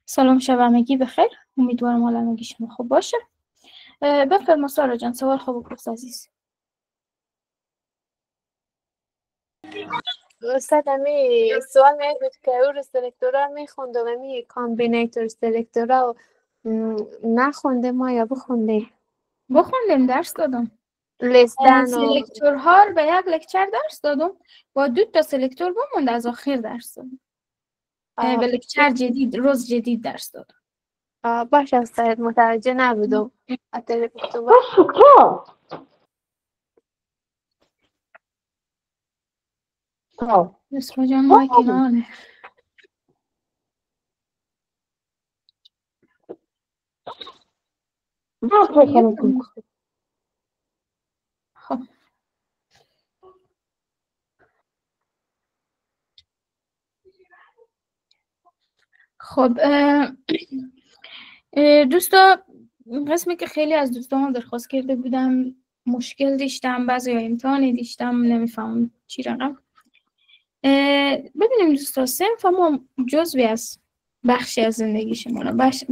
سلام شب همگی بخیر. امیدوارم حال همگی شما خوب باشه. بفرما سارا جان، سوال خوب و پرس عزیز. استاد امی سوال میاد که او رو سلکتورا میخونده و می کامبینیتور سلکتورا نخونده ما یا بخونده بخوندم، درس دادم. لستن و سلکتورها رو به یک لکچر درس دادم. با 2 تا سلکتور بموند از آخر درس دادم. به لکچر جدید، روز جدید درس دادم. باش استاد متوجه نبودم. اتله گفتم نسرا جان مایک نانه. خب خب دوستا، قسمی که خیلی از دوستان درخواست کرده بودم، مشکل داشتم، بعضی ها امتحانی داشتم، نمیفهمم چی رقم. ببینیم دوستا، صنف ما جزوی از بخشی از زندگی شما،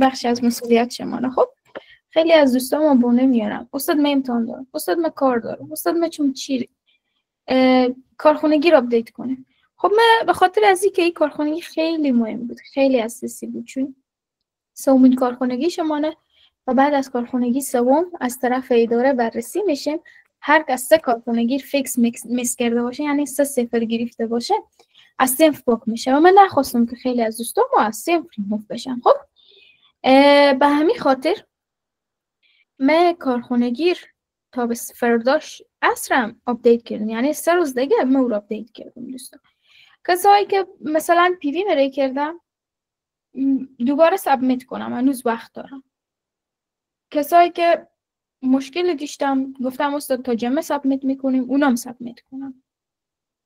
بخشی از مسئولیت شما. خب خیلی از دوستا ما بونه میارم، استاد من امتحان دارم، استاد من کار دارم، استاد من چون چی کارخونگی رو آپدیت کنه. خب من به خاطر از اینکه این کارخونگی خیلی مهم بود، خیلی اساسی بود، چون سومین کارخونگی شمانه و بعد از کارخونگی سوم از طرف اداره بررسی میشیم. هر کس 3 کارخونگی فیکس میس کرده باشه، یعنی 3 صفر گرفته باشه، از صنف پاک میشه. و من نخواستم که خیلی از دوستان ما از صنف ریموو بشن. خب به همین خاطر من کارخونگی تا به فرداش عصرم آپدیت کردم، یعنی 3 روز دیگه من او رو آپدیت کردم دوستان. کسایی که مثلا پی وی مری کردم دوباره سابمیت کنم، هنوز وقت دارم. کسایی که مشکل داشتم گفتم استاد تا جمعه سابمیت میکنیم، اونام سابمیت کنم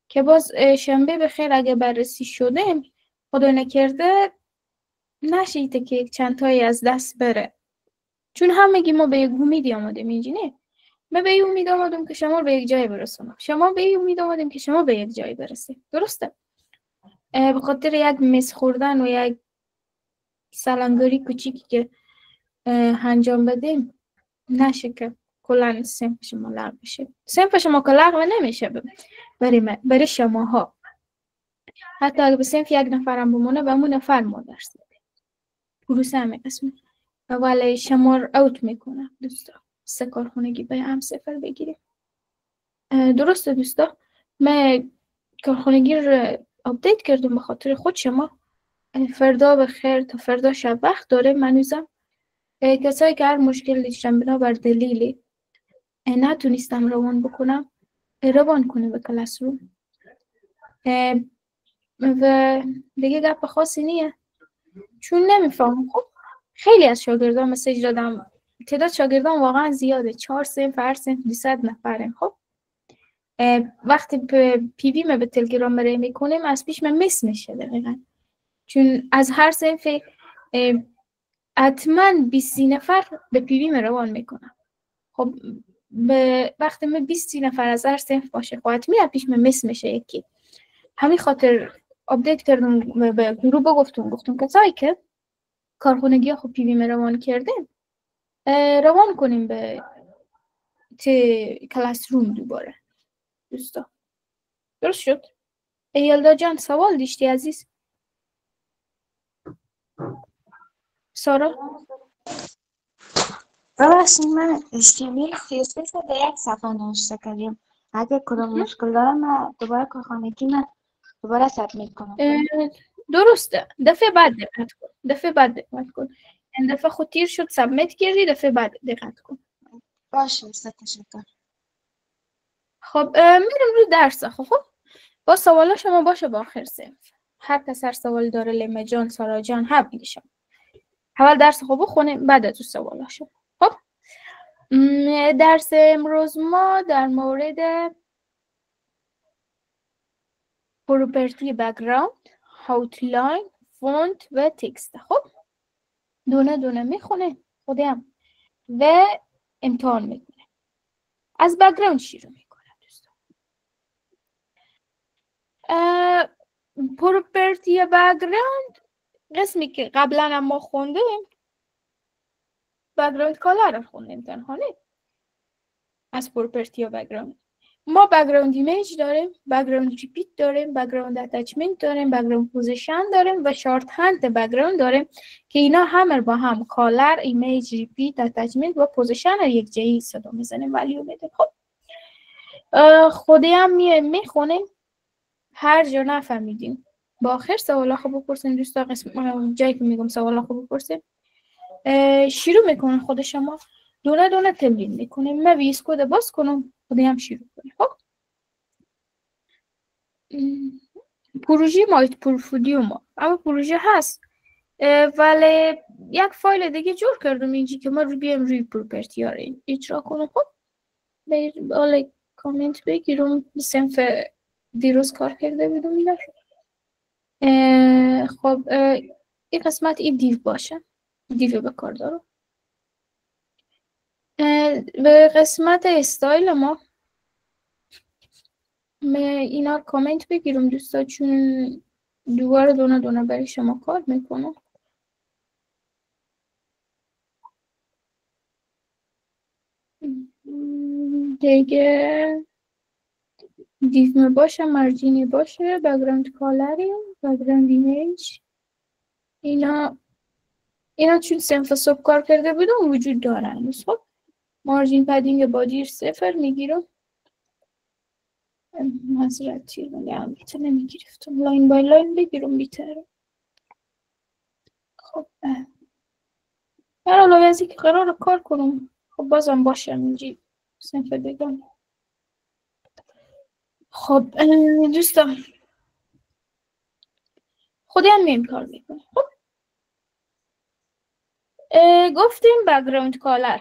که باز شنبه بخیر اگه بررسی شده، خدا نکرده نشید که یک چند تایی از دست بره، چون همگی ما به یک امیدی آمدیم. اینجینه من به یک امید آمدم که شما به یک جای برسونم، شما به یک امید آمدیم که شما به یک جای برسید. درسته؟ به خاطر یک مس خوردن و یک سلنگاری کوچیکی که انجام بدیم نشه که کلا صنف شما لغو بشه. صنف شما که لغو نمیشه برای شماها. حتی اگه به صنف یک نفرم بمونه به اون نفر ما درس میدیم. پروسه همه قسمه ولی شما رو اوت میکنه دوستا. 3 کارخونگی به هم 0 بگیریم. درسته دوستا؟ من کارخونگی رو آپدیت کردم به خاطر خود شما. فردا بخیر، تا فردا شب وقت داره. منوزم کسایی که هر مشکل داشتن بنابر دلیلی نتونستم روان بکنم، روان کنه به کلاس روم. و دیگه گپ خاصی نیه، چون نمیفهم. خب خیلی از شاگردان مسیج دادم، تعداد شاگردان واقعا زیاده، 4 صنف، هر صنف 200 نفره. خب وقتی پی وی ما به تلگرام مری میکنیم از پیش من مس میشه دقیقا، چون از هر صنف حتما 20 نفر به پی وی روان میکنم. خب وقتی من 20 نفر از هر صنف باشه، خب حتما پیش من مس میشه یکی. همین خاطر آپدیت کردم، به گروه گفتم کسایی که کارخونگی خب پی وی می روان کردیم روان کنیم به کلاس روم دوباره. دوستا درست شد؟ یلدا جان سوال داشتی عزیز؟ سارا؟ ببخشید من HTML CSS رو به یک صفحه نوشته کردیم. اگه کدام مشکل دارم من دوباره کارخانگی من دوباره سابمیت کنم. درسته، دفعه بعد دقت کن. این دفعه خود تیر شد سابمیت کردی، دفعه بعد دقت کن. باشه استاد، تشکر. خب میرم رو درس. خب با سوالا شما باشه با آخر صنف. هر کس هر سوال داره، لیمه جان، سارا جان، هم میگه شما اول درس خوب بخونیم بعد از سوالا شما. خب درس امروز ما در مورد پروپرتی بک‌گراند، آوتلاین، فونت و تکست. خب دونه دونه میخونه خودم و امتحان میکنه. از بک‌گراند شروع میکنه دوستان. پروپرتی بک‌گراند قسمی که قبلا هم ما خوندیم بک‌گراند کالر رو خوندیم تنها نه از پروپرتی و بک‌گراند. ما بک‌گراند ایمیج داریم، بک‌گراند ریپیت داریم، بک‌گراند اتچمنت داریم، بک‌گراند پوزیشن داریم و شارت هند بک‌گراند داریم که اینا همه با هم کالر، ایمیج، ریپیت، اتچمنت و پوزیشن یک جایی صدا میزنیم ولیو میده. خب خودی هم میخونیم هر جا نفهمیدیم با آخر سوالا خب بپرسیم دوستا قسم جایی که میگم سوالا خب بپرسیم شروع میکنن خود شما دونه دونه تمرین میکنیم. من ویس کد باز کنم خودی هم شروع کنیم. خب پروژه مایت پورفودیو ما اما پروژه هست ولی یک فایل دیگه جور کردم اینجا که ما رو بیام روی پروپرتی ها رو اجرا کنم. خب بالا کامنت بگیرم صنف دیروز کار کرده بودم اینا. خب این قسمت این دیو باشه، دیو به کار دارم. به قسمت استایل ما اینا کامنت بگیرم دوستا چون دوباره دونه دونه برای شما کار میکنم. دیگه دیو باشه، مارجینی باشه، بک‌گراند کالری، بک‌گراند ایمیج اینا چون صنف صبح کار کرده بودم وجود دارن. خب مارجین پدینگ بادیر 0 میگیرم. معذرت البته نمیگرفتم لاین بای لاین بگیرم بیتره. خب در علاوه از اینکه قرار کار کنم خب بازم باشم اینجی صنف بگم. خب دوستان خودی هم میم کار میکنم. خب گفتیم بک‌گراند کالر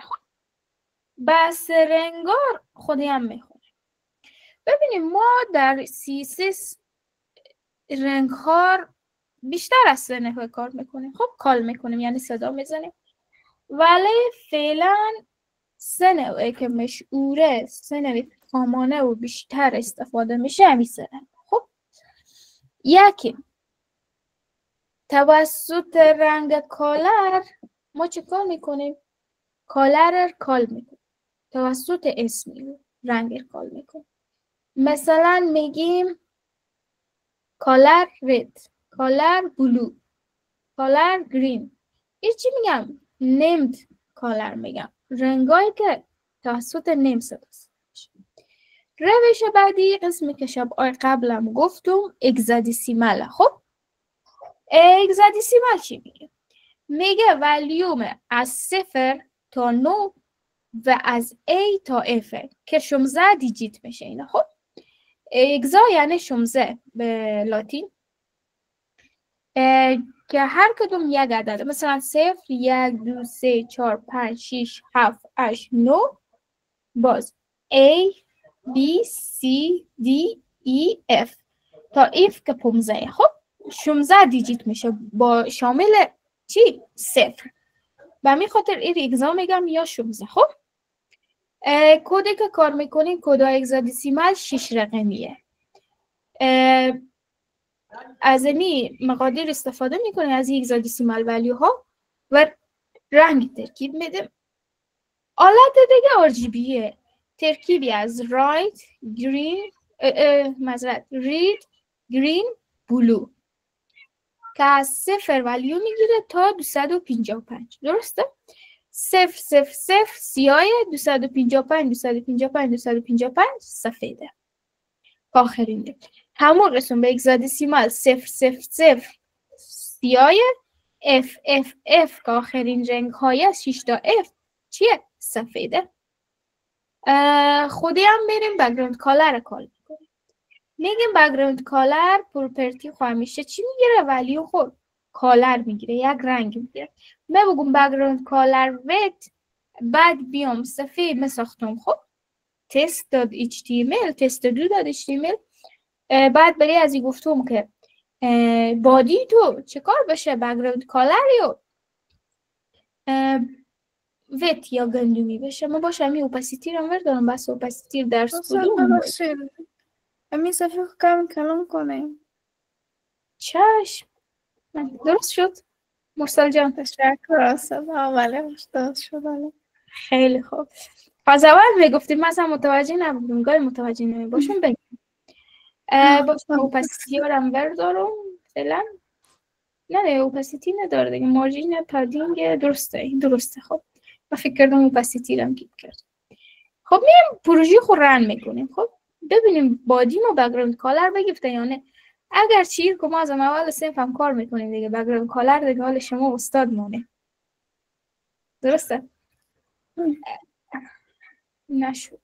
بس رنگار خودی هم میخونه. ببینیم ما در CSS رنگ ها بیشتر از 3 نحوه کار میکنیم. خب کال میکنیم یعنی صدا میزنیم ولی فعلا 3 نحوه که مشهوره 3 نحوه کامانه و بیشتر استفاده میشه همین 3. خب یکی توسط رنگ کالر ما چه کار میکنیم؟ کالر کال میکنیم توسط اسمی رنگ کال میکنیم. مثلا میگیم کالر رد، کالر بلو، کالر گرین. این چی میگم؟ نیمد کالر میگم رنگایی که توسط نیم صداست. روش بعدی قسمی که شب قبلم گفتم اگزادیسیمال. خب اگزادیسیمال چی میگه؟ میگه ولیوم از 0 تا 9 و از A تا F که 16 دیجیت میشه اینا. خب اگزا یعنی 16 به لاتین که هر کدوم یک عدده مثلا 0 1 2 3 4 5 6 7 8 9 باز A B C D E F تا F که 15. خب 16 دیجیت میشه با شامل چی؟ 0. به همین خاطر این اگزا میگم یا 16. خب کدی که کار میکنین کد هگزادسیمال 6 رقمیه. از این مقادیر استفاده میکنه از هگزادسیمال ولیو ها و رنگ ترکیب میده. آلت دیگه RGBه ترکیبی از رایت گرین رید گرین بلو که از 0 ولیو میگیره تا 255. درسته؟ 0 0 0 سیاه 255 255 255 سفیده. آخرین همون قسم به هگزادسیمال 0 0 0 سیاه F F F که آخرین رنگ های 6 تا F چیه؟ سفیده. خودی هم بریم بک‌گراند کالر کال میکنیم. میگیم بک‌گراند کالر پروپرتی خود میشه چی میگیره؟ ولیو خود کالر میگیره یک رنگ میگیره. من بگم بک‌گراند کالر ویت بعد بیام صفحه مساختم. خب تست داد HTML تست دو داد HTML بعد برای از این گفتم که بادی تو چه کار بشه بک‌گراند کالر یا ویت یا گندمی بشه. ما باشه همین اوپاسیتی رو بردارم بس اوپاسیتی درس بودم همین صفحه کم کلام کنیم. چشم درست شد مرسل جان؟ تشکر صدا بله درست شد بله. خیلی خوب. از اول میگفتیم مثلا متوجه نبودیم، گاهی متوجه نمیباشم بگیم. باشه اوپاسیتی رو هم بردارم فعلا. نه اوپاسیتی نداره دیگه، مارجین پادینگ درسته. خب من فکر کردم اوپاسیتی رو هم گیت کرد. خب میریم پروژه خود رن میکنیم. خب ببینیم بادی ما بگراند کالر بگیفته یا نه. اگر چیر که ما از اول صنف هم کار میکنیم دیگه، بگراند کالر دیگه حال شما استاد مونه. درسته؟ نشد.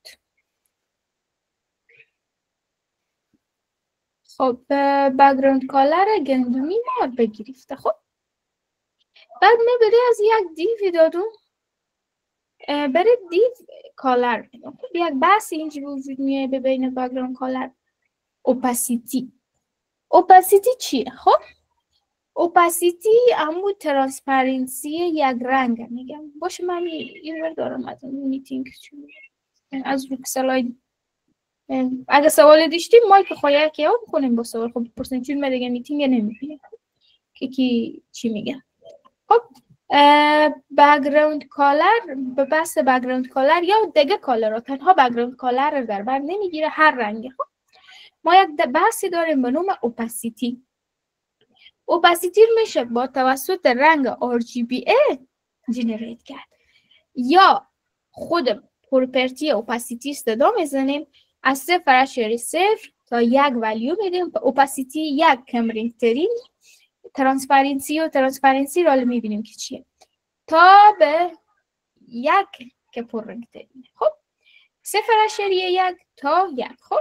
خب بگراند کالر گندمی ما بگیرفته. خب بعد میبری از یک دیوی دادون برای دیو کالر میدم. خب یک بحث اینجا وجود میاد ببین بگراند کالر اوپاسیتی چیه؟ خب اوپاسیتی همون ترانسپرنسی یک رنگ میگم. باشه من این رو دارم از اون میتینگ از رو سلاید. اگه سوال داشتیم مایک خواهی که ها بکنیم با سوال. خب پرسن چون من دیگه میتینگ نمیبینیم که کی چی میگه. خب بگراند کالر به بحث بگراند کالر یا دیگه کالر رو تنها بگراند کالر رو در بر نمیگیره، هر رنگی. خب ما یک بحثی داریم به نام اوپاسیتی. اوپاسیتی میشه با توسط رنگ RGBA جنریت کرد یا خود پروپرتی اوپاسیتی استفاده میزنیم. از 0.0 تا 1 ولیو میدیم. اوپاسیتی 1 کمرینگ ترین، ترانسپرنسی رو میبینیم که چیه تا به 1 که پررنگ ترین. خب 0.1 تا 1. خب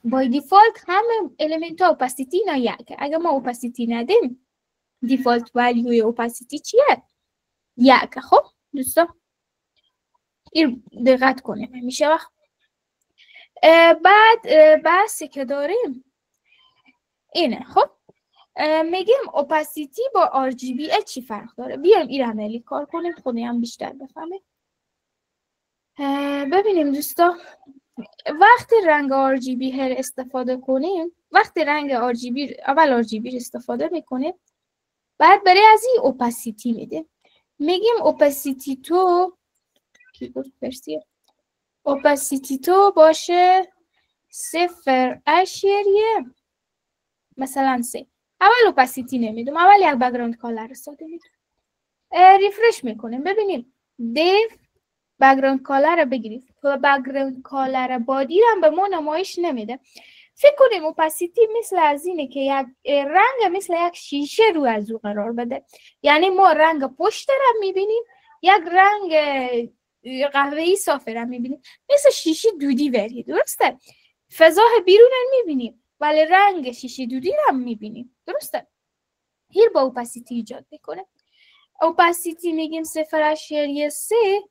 بای دیفالت همه الیمنت ها اوپاسیتی اینا 1. اگر ما اوپاسیتی ندیم دیفالت ولیوی اوپاسیتی چیه؟ 1. خب دوستا این دقت کنیم میشه وقت. بعد بحثی که داریم اینه. خب میگیم اوپاسیتی با RGBA چی فرق داره. بیایم این عملی کار کنیم خودی هم بیشتر بفهمیم. ببینیم دوستا وقتی رنگ RGB هر استفاده کنیم، وقتی رنگ RGB اول RGB استفاده میکنیم بعد برای از این اوپاسیتی میده. میگیم اوپاسیتی تو باشه 0.1 مثلا 3. اول اوپاسیتی نمیدم، اول یک بگراند کالر ساده میدم. ریفرش میکنیم ببینیم دیو بگراند کالر رو بگیریم تو بگراند کالر بادی رو هم به ما نمایش نمیده. فکر کنیم اوپاسیتی مثل از اینه که یک رنگ مثل یک شیشه رو از او قرار بده. یعنی ما رنگ پشت رو میبینیم، یک رنگ قهوه‌ای صافه رو میبینیم مثل شیشه دودی وری. درسته؟ فضا بیرون رو میبینیم ولی رنگ شیشه دودی رو هم میبینیم. درسته؟ هیر با اوپاسیتی ایجاد میکنه. اوپاسیتی میگیم 0.3.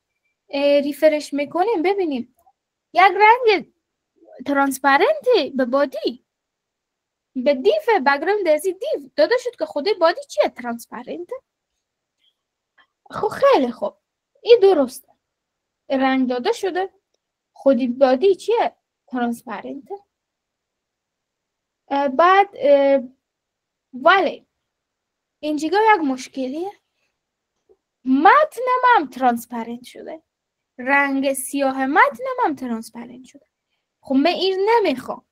ریفرش میکنیم ببینیم یک رنگ ترانسپرنت به بادی به دیف بگراند ازی دیف داده شد که خود بادی چیه؟ ترانسپرنت. خب خیلی خوب این درسته، رنگ داده شده خودی بادی چیه؟ ترانسپرنت. بعد ولی اینجا یک مشکلیه، متنم هم ترانسپرنت شده، رنگ سیاه متنم هم ترانسپرنت شده. خب من این نمیخوام.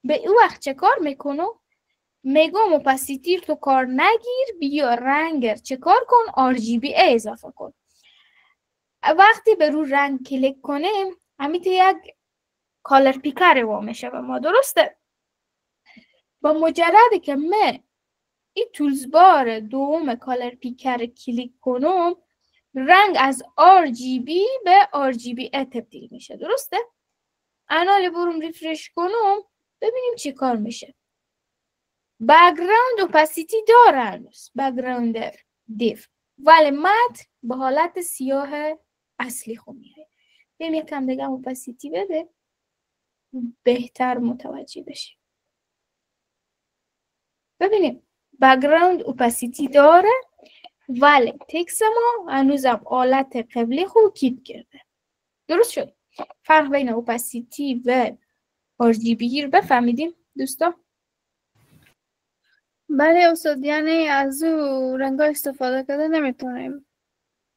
به این وقت چه کار میکنم؟ میگم اوپاسیتی تو کار نگیر، بیا رنگ چه کار کن؟ RGBA اضافه کن. وقتی به رو رنگ کلیک کنیم همیت یک کالر پیکر وا میشه به ما. درسته؟ با مجرد که من این تولز بار دوم کالر پیکر کلیک کنم رنگ از RGB به RGBA تبدیل میشه. درسته؟ انال برم ریفرش کنم ببینیم چی کار میشه. بگراند اوپاسیتی داره هنوز بگراند دیف ولی متن به حالت سیاه اصلی خود میاد. بیم یکم دیگه اوپاسیتی بده بهتر متوجه بشیم. ببینیم بگراند اوپاسیتی داره ولی تکس ما هنوزم حالت قبلی خود کیپ کرده. درست شد؟ فرق بین اوپاسیتی و RGB رو بفهمیدیم دوستا؟ بله استاد، یعنی از او رنگا استفاده کرده نمیتونیم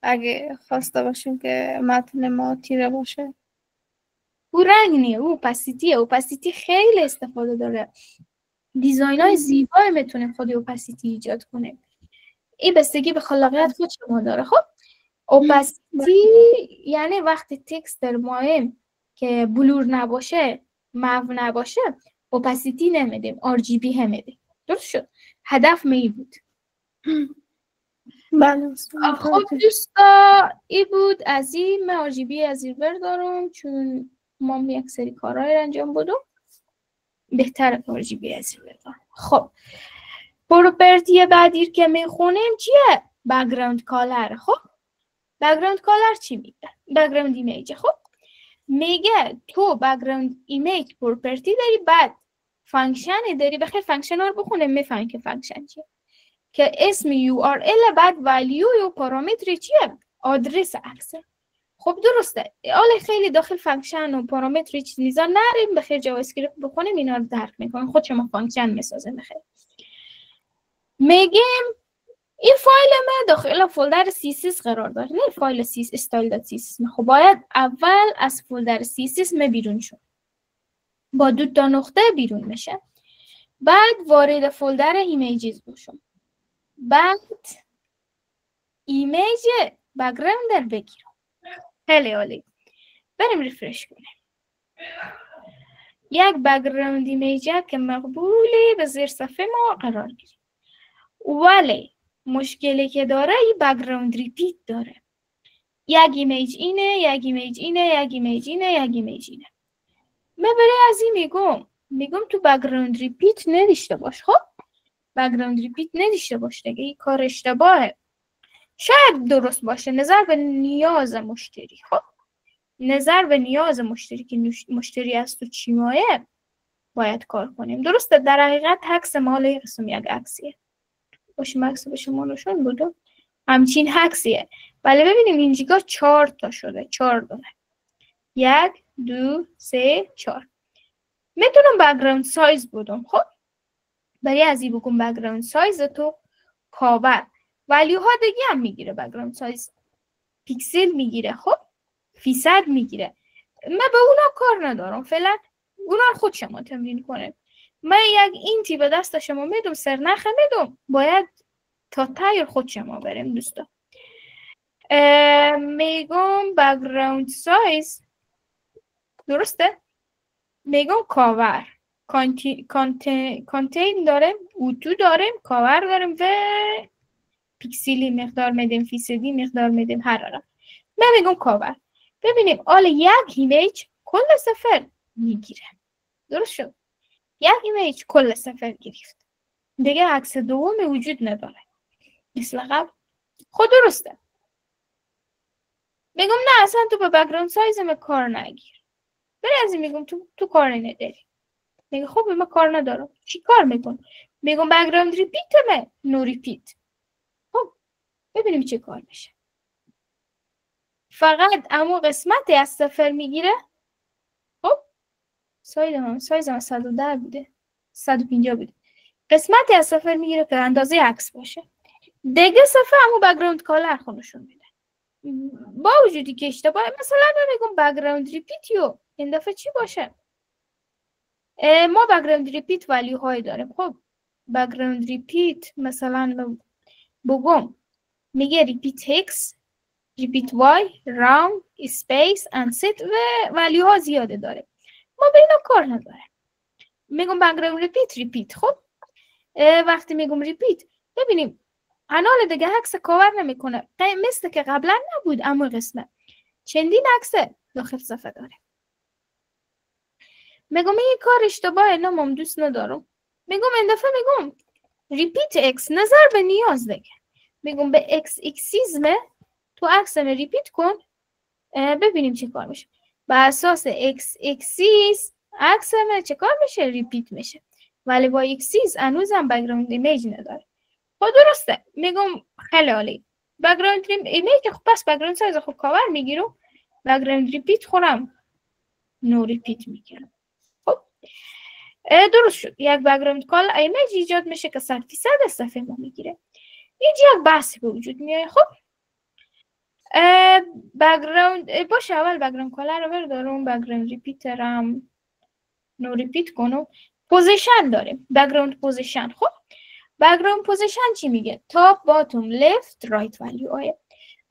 اگه خواسته باشیم که متن ما تیره باشه. او رنگ نیه، او اوپاسیتیه. اوپاسیتی خیلی استفاده داره. دیزاین های زیبایی میتونیم خود اوپاسیتی ایجاد کنیم. این بستگی به خلاقیت خود شما داره. خب اوپاسیتی یعنی وقتی تکست در مایم که بلور نباشه، محو نباشه، اوپاسیتی نمیدیم، RGB هم میدیم. درست شد؟ هدف می بود. بله خب دوستا ای بود از این. من RGB از این بردارم چون ما یک سری کارهای انجام بدم، بهتره RGB از این بردارم. خب پروپرتی بعدی که میخونیم چیه؟ بک‌گراند کالر. خب بک‌گراند کالر چی میگه؟ بک‌گراند ایمیج. خب میگه تو بک‌گراند ایمیج پروپرتی داری، بعد فانکشن داری. بخیر فانکشن رو بخونیم میفهمیم که فانکشن چیه. که اسم URL بعد ولیو یا پارامتر چیه؟ آدرس عکسه. خب درسته. حالا خیلی داخل فانکشن و پارامتر چیزا نریم، بخیر جاوا اسکریپت بخونیم اینا رو درک میکنیم. خود شما فانکشن میسازیم. بخیر میگیم این فایل ما داخل فولدر CSS قرار داره، نه فایل style.css. خب باید اول از فولدر CSS بیرون شد، با 2 نقطه بیرون میشه. بعد وارد فولدر ایمیجز بشم، بعد ایمیج بک‌گراند در بگیرم. خیلی عالی. بریم ریفرش کنیم. یک بک‌گراند ایمیج که مقبولی به زیر صفحه ما قرار گیریم، ولی مشکلی که داره این بک‌گراند ریپیت داره. یک ایمیج اینه، یک ایمیج اینه، یک ایمیج اینه، یک ایمیج اینه. من برای از این میگم تو بک‌گراند ریپیت نداشته باش. خب بک‌گراند ریپیت نداشته باش دیگه، این کار اشتباهه. شاید درست باشه نظر به نیاز مشتری. خب نظر به نیاز مشتری که مشتری از تو چی مایه باید کار کنیم. درسته در حقیقت عکس مال قسم یک عکسیه. باشه عکس به شما نشون بدم. همچین عکسیه. ولی ببینیم اینجا 4 تا شده. 4 دونه. 1 2 3 4. میتونم بک‌گراند سایز بدم. خب برای از این بگم بک‌گراند سایز تو کاور ولیو ها دیگه هم میگیره. بک‌گراند سایز پیکسل میگیره، خب فیصد میگیره. من به اونا کار ندارم فعلا، اونا خود شما تمرین کنه. من یک اینتی به دست شما میدم، سرنخ میدم، باید تا تایر خود شما بریم دوستا. میگم بک‌گراند سایز درسته، میگم کاور کانتین داریم، اوتو داریم، کاور داریم و پیکسلی مقدار میدیم، فیصدی مقدار میدیم، هر را. من میگم کاور. ببینیم آل یک ایمیج کل صفر میگیره. درست شد؟ یک ایمیج کل صفر گرفت. دیگه عکس دوم وجود نداره مثل قبل. خود درسته. میگم نه اصلا تو به بک‌گراند سایزم کار نگیر. برای از این میگم تو کار نداری. میگه خب من کار ندارم. چی کار میکن؟ میگم بک‌گراند ریپیتمه، نو ریپیت. خب ببینیم چه کار میشه. فقط امو قسمتی از صفر میگیره. خب سایزم 110 بوده، 150 بوده. قسمتی از صفر میگیره که اندازه عکس باشه. دیگه صفحه امو بک‌گراند کالر خودشون میده. با وجودی که اشتباه، مثلا میگم بک‌گراند ریپیتیو این دفعه چی باشه؟ ما بک‌گراند ریپیت ولیو های داریم. خب بک‌گراند ریپیت مثلا بگم میگه ریپیت x، ریپیت y، راوند، اسپیس، انست و ولیو ها زیاده داره. ما به اینا کار نداره. میگم بک‌گراند ریپیت. خب وقتی میگم ریپیت ببینیم انال دیگه عکس کاور نمیکنه مثل که قبلا نبود، اما قسمت چندین عکس داخل صفحه داره. میگم این کار اشتباهه، نمام دوست ندارم. میگم این دفعه میگم ریپیت اکس نظر به نیاز دیگه. میگم به اکس اکسیزمه تو عکسم ریپیت کن ببینیم چه کار میشه. به اساس اکس اکسیز عکسم چه کار میشه؟ ریپیت میشه. ولی با اکسیز هنوزم بک‌گراند ایمیج نداره. خب درسته. میگم خیلی عالی. بک‌گراند ایمیج خب پس بک‌گراند سایز خب کاور میگیرم، بک‌گراند ریپیت خورم نو ریپیت میگیرم. خب درست شد. یک بک‌گراند کالر ایمیج ایجاد میشه که 100% از صفحه ما میگیره. اینجا یک بحثی به وجود میاد. خب بک‌گراند باشه، اول بک‌گراند کالر رو بردارم، بک‌گراند ریپیترم نو ریپیت کنم. پوزیشن داریم، بک‌گراند پوزیشن. خب بک‌گراند پوزیشن چی میگه؟ تاپ، باتوم، لفت، رایت ولیو آیه.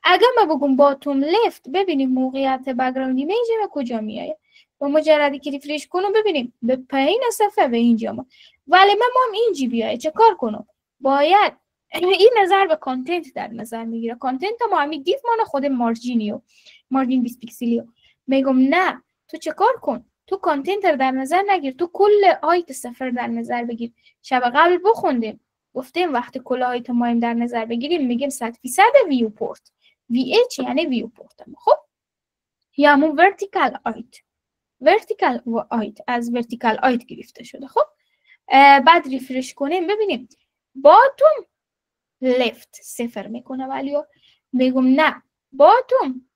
اگر ما بگم باتوم لفت، ببینیم موقعیت بک‌گراند ایمیج ما کجا میایه. با مجردی که ریفرش کنم ببینیم به پایین صفحه به اینجا ما. ولی من هم اینجی بیایه چه کار کنم؟ باید این نظر به کانتنت در نظر میگیره. کانتنت ما همین دیف مانه خود مارجینیو، مارجین 20 پیکسلیو. میگم نه، تو چه کار کن؟ تو کانتنت رو در نظر نگیر، تو کل آیت صفر در نظر بگیر. شب قبل بخوندیم گفتیم وقتی کل آیت مایم در نظر بگیریم میگیم 100% ویو پورت. VH یعنی ویو پورت. خب یا همون ورتیکال آیت، ورتیکال آیت از ورتیکال آیت گرفته شده. خب بعد ریفرش کنیم ببینیم باتوم لفت صفر میکنه ولی میگم نه باتوم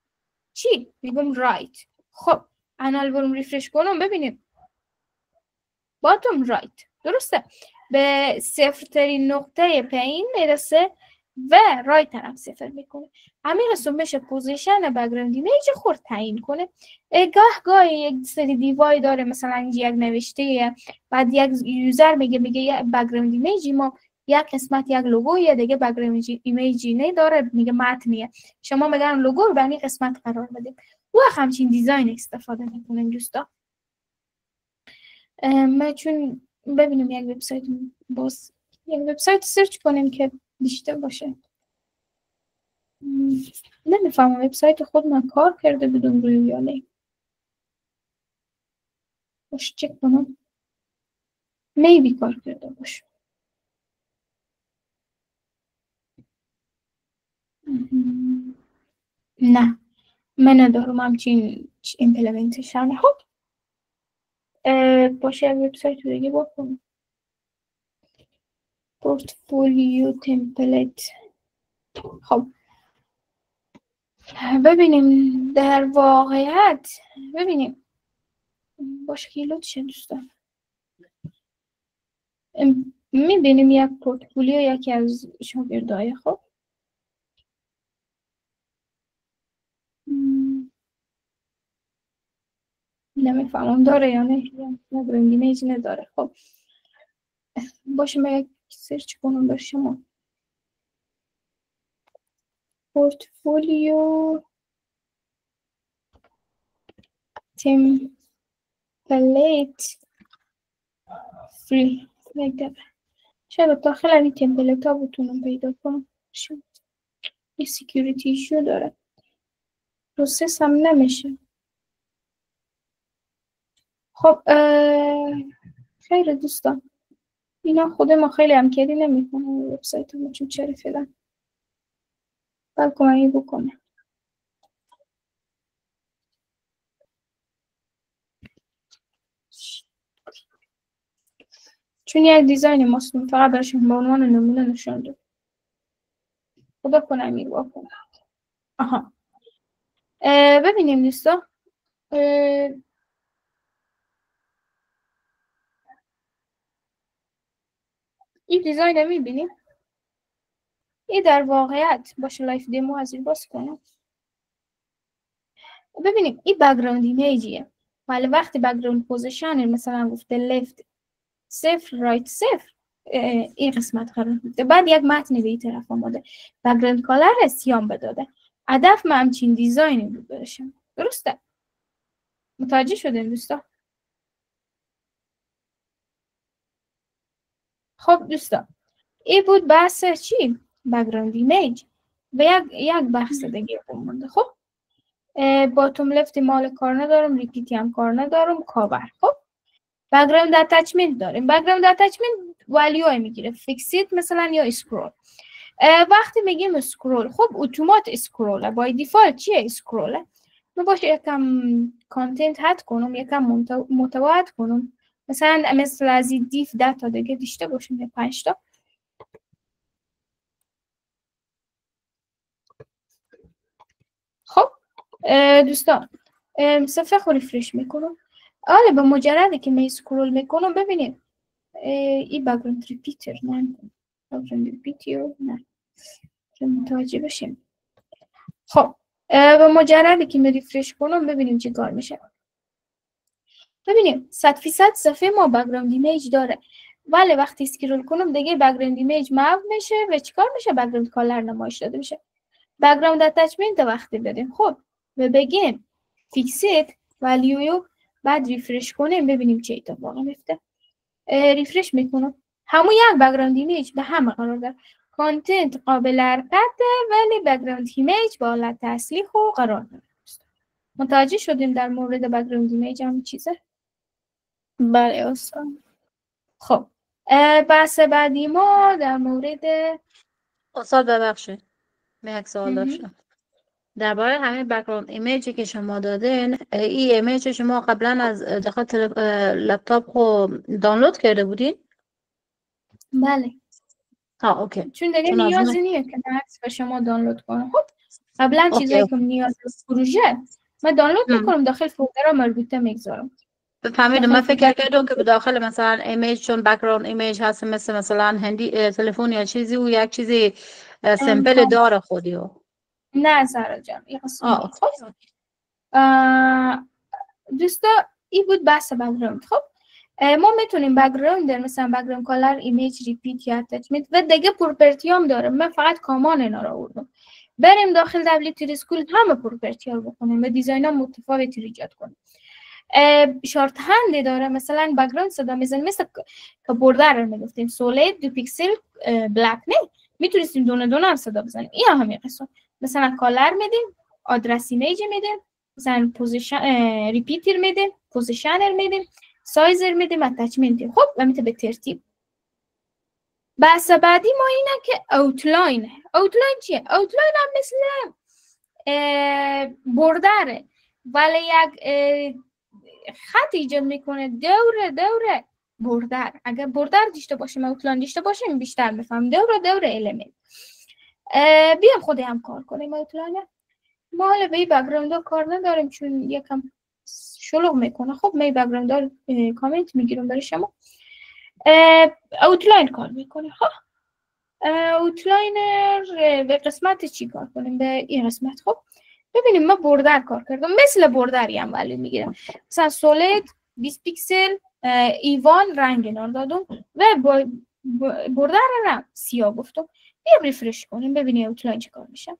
چی؟ میگم رایت. خب انال برم ریفرش کنم ببینیم باتوم رایت. درسته؟ به صفر ترین نقطه پایین میرسه و رایت طرف صفر میکنه. همین رسوم میشه پوزیشن بک‌گراند ایمیج خورد تعیین کنه. گاه یک سری دیوای داره، مثلا اینجا یک نوشته، بعد یک یوزر میگه یک بک‌گراند ایمیجی ما یک قسمت یک لوگویه دیگه، بک‌گراند ایمیجی نداره، میگه متنیه. شما میگن لوگو رو به این قسمت قرار بدیم و همچین دیزاین استفاده میکنیم دوستا. ما چون ببینیم یک وبسایت باز یک وبسایت سرچ کنیم که بیشتر باشه. نمیفهمم وبسایت خود من کار کرده بدون روی یا نه. باش چک کنم. میبی کار کرده باشه. نه من ندارم همچین ایمپلمنتیشن. خب باشه یک وبسایت رو دیگه بکنم. پورتفولیو تمپلیت. خب ببینیم در واقعیت ببینیم باشه کیلوت چه دوستان. میبینیم یک پورتفولیو یکی از شاگردای. خب نمیفهمم داره یا نه، بک‌گراند ایمیج نداره. خب باشه من یک سرچ کنم بر شما. پورتفولیو تمپلیت فری مکتب. شاید داخل این تمپلیت ها بتونم پیدا کنم. این سیکیوریتی ایشو داره، پروسس هم نمیشه. خب خیلی دوستان اینا خود ما خیلی همکاری نمیکنه وبسایت ما چون چرا فعلا بلکه بکنه. چون یک دیزاین ماست فقط برشون به عنوان نمونه نشون داد. خدا کنه امیر واکنه. آها ببینیم دوستا این دیزاین رو میبینیم. این در واقعیت باشه لایف دیمو از این باز کنم. ببینیم این بک‌گراند ایمیجیه ولی وقتی بک‌گراند پوزیشن مثلا گفته لفت صفر رایت صفر این قسمت قرار میده، بعد یک متن به این طرف آماده بک‌گراند کالر سیام بداده. هدف من همچین دیزاینی بود برشم. درسته؟ متوجه شدین دوستا؟ خب دوستا این بود بحث چی؟ بک‌گراند ایمیج و یک بحث دیگه مونده. خب باتوم لفت مال کار ندارم، ریپیتی هم کار ندارم، کاور. خب بک‌گراند اتچمنت داریم. بک‌گراند اتچمنت ولیو میگیره فیکسید مثلا یا اسکرول. وقتی میگیم اسکرول خب اتومات اسکروله، بای دیفالت چیه اسکروله. من باشه یکم کانتنت هد کنم، یکم محتوا هد کنم، مثل از این دیف 10 تا دیگه داشته باشیم یا 5 تا. خب دوستان صفحه خود ریفرش میکنم. آره به مجردی که می سکرول میکنم ببینیم این بگراند ریپیتر نه بگراند ریپیتر نه که متوجه بشیم. خب به مجردی که می ریفرش کنم ببینیم چی کار میشه. ببینیم 100% صفحه ما بگراند ایمیج داره، ولی وقتی اسکرول کنم دیگه بگراند ایمیج محو میشه و چیکار میشه؟ بگراند کالر نمایش داده میشه. بگراند اتچمنت وقتی بدیم خب و بگیم فیکسیت ولیو بعد ریفرش کنیم ببینیم چه اتفاقی میفته. ریفرش میکنم همون یک بگراند ایمیج به هم قرار داره، کانتنت قابل حرکت ولی بگراند ایمیج با حالت اصلی خود قرار داره. متوجه شدیم در مورد بگراند ایمیج هم چیزه؟ بله استاد. خب بحث بعدی ما در مورد استاد ببخشید من یک سوال داشتم درباره همین بک‌گراند ایمیجی که شما دادین. این ایمیج شما قبلا از داخل لپتاپ خو دانلود کرده بودین؟ بله اوکی. چون دیگه چون از نیازی نیست که عکس به شما دانلود کنم. خب قبلا چیزایی که نیاز به پروژه من دانلود میکنم داخل فولدر مربوطه میگذارم. فهمیدم. من فکر کردم که داخل مثلا ایمیج چون بک‌گراند ایمیج هست مثلا هندی تلفن یا چیزی و یک چیزی سمپل داره خودیو. نه سارا جان این قسم خب دوستا این بود بحث بک‌گراند. خب ما میتونیم بک‌گراند مثلا بک‌گراند کالر ایمیج ریپیت یا اتچمنت و دیگه پروپرتی هم داره. من فقط کامان اینا رو آوردم. بریم داخل دبلیو اسکول همه پروپرتی ها بکنیم و دیزاین ها متفاوتی ایجاد کنیم. شارت هندی داره مثلا بک‌گراند صدا میزنیم مثل که بردر رو میگفتیم سولید 2 پیکسل بلک نه میتونستیم دونه دونه هم صدا بزنیم. این همین قسم مثلا کالر میدیم آدرس ایمیج میدیم مثلا پوزیشن ریپیتر میدیم پوزیشنر میدیم سایزر میدیم اتچمنت. خب و میته به ترتیب. بحث بعدی ما اینه که اوتلاین چیه؟ اوتلاین هم مثل بردره ولی یک خط ایجاد میکنه دوره بردر. اگر بردر داشته باشیم اوتلاین داشته باشیم بیشتر بفهم دوره الیمنت. بیام خودی هم کار کنیم اوتلاین. ما حالا به این بک‌گراند ها کار نداریم چون یکم شلوغ میکنه. خب من بک‌گراند ها کامنت میگیرم برای شما. اوتلاین کار میکنه. خب اوتلاینر به قسمت چی کار کنیم؟ به این قسمت. خب ببینیم ما بردر کار کردم مثل بردری هم ولی میگیرم مثلا سولید 20 پیکسل ایوان رنگ نار دادم و بردر رو سیاه گفتم. بیام ریفرش کنیم ببینیم اوتلاین چه کار میشه.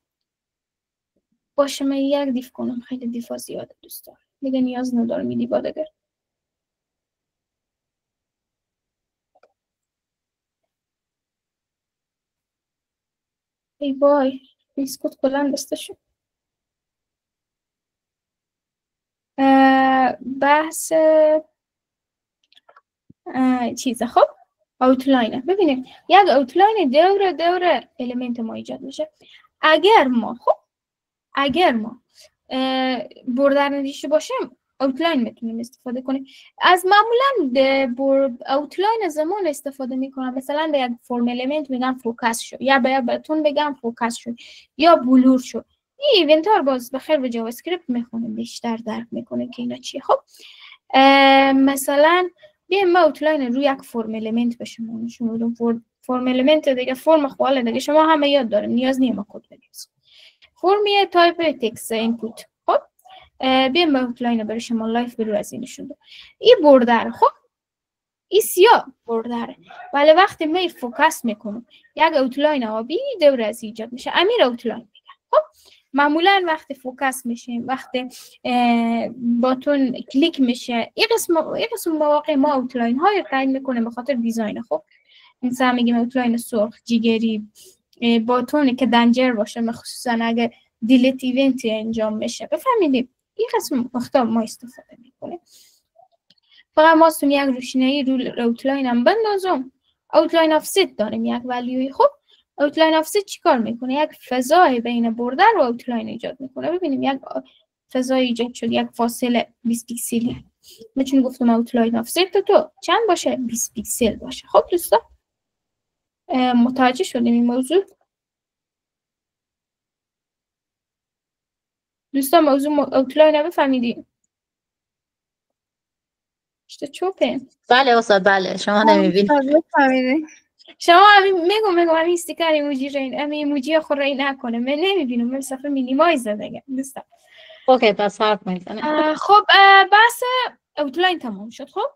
باشه من یک دیف کنم خیلی دیفا زیاده دوستان دیگه نیاز ندارم این دیفا دیگه. ای وای بیسکوت کلن بسته شد. بحث چیزه. خب اوتلاینه ببینیم یک اوتلاین دوره الیمنت ما ایجاد میشه. اگر ما بردر نداشته باشیم اوتلاین میتونیم استفاده کنیم. از معمولا اوتلاین زمان استفاده میکنم مثلا به یک فرم الیمنت میگم فوکس شو یا به بتون بگم فوکس شو یا بلور شو. این ایونتار باز بخیر به جاوا اسکریپت میخونیم بیشتر درک میکنه که اینا چیه. خب مثلا بیایم ما اوتلاین روی یک فرم الیمنت بشیم نشون بدم. فرم الیمنت دیگه فرم خواله دیگه شما همه یاد داریم نیاز نیست ما کد بنویسیم. فرمیه تایپ تکست اینپوت. خب بیایم با اوتلاین برای شما لایف برو از این نشون بدم. این بردر. خب این سیاه بردره ولی وقتی می فوکس میکنم یک اوتلاین آبی دور از ایجاد میشه امیر اوتلاین میگه. خب معمولا وقتی فوکس میشیم وقتی باتون کلیک میشه این قسم مواقع ما اوتلاین های تعیین میکنه به خاطر دیزاین. خب مثلا میگیم اوتلاین سرخ جیگری باتونی که دنجر باشه مخصوصا اگه دیلیت ایونتی انجام میشه بفهمیدیم این قسم وقتا ما استفاده میکنیم. فقط ما سون یک روشنایی رو اوتلاین هم بندازم. اوتلاین آفست داریم یک ولیوی. خب اوتلاین آفست چی کار میکنه؟ یک فضای بین بردر و اوتلاین ایجاد میکنه. ببینیم یک فضای ایجاد شد یک فاصله 20 پیکسلی. من چون گفتم اوتلاین آفست تو چند باشه؟ 20 پیکسل باشه. خب دوستا متوجه شدیم این موضوع؟ دوستا موضوع اوتلاین رو بفهمیدیم؟ پشت چوبه. بله استاد بله شما نمیبینید. شما میگم همین استیکر ایموجی رو همین ایموجی خود رو نکنه، من نمیبینم، من صفحه مینیمایز دیگه دوستان. اوکی پس حرف میزنه. خب بحث اوتلاین تمام شد. خب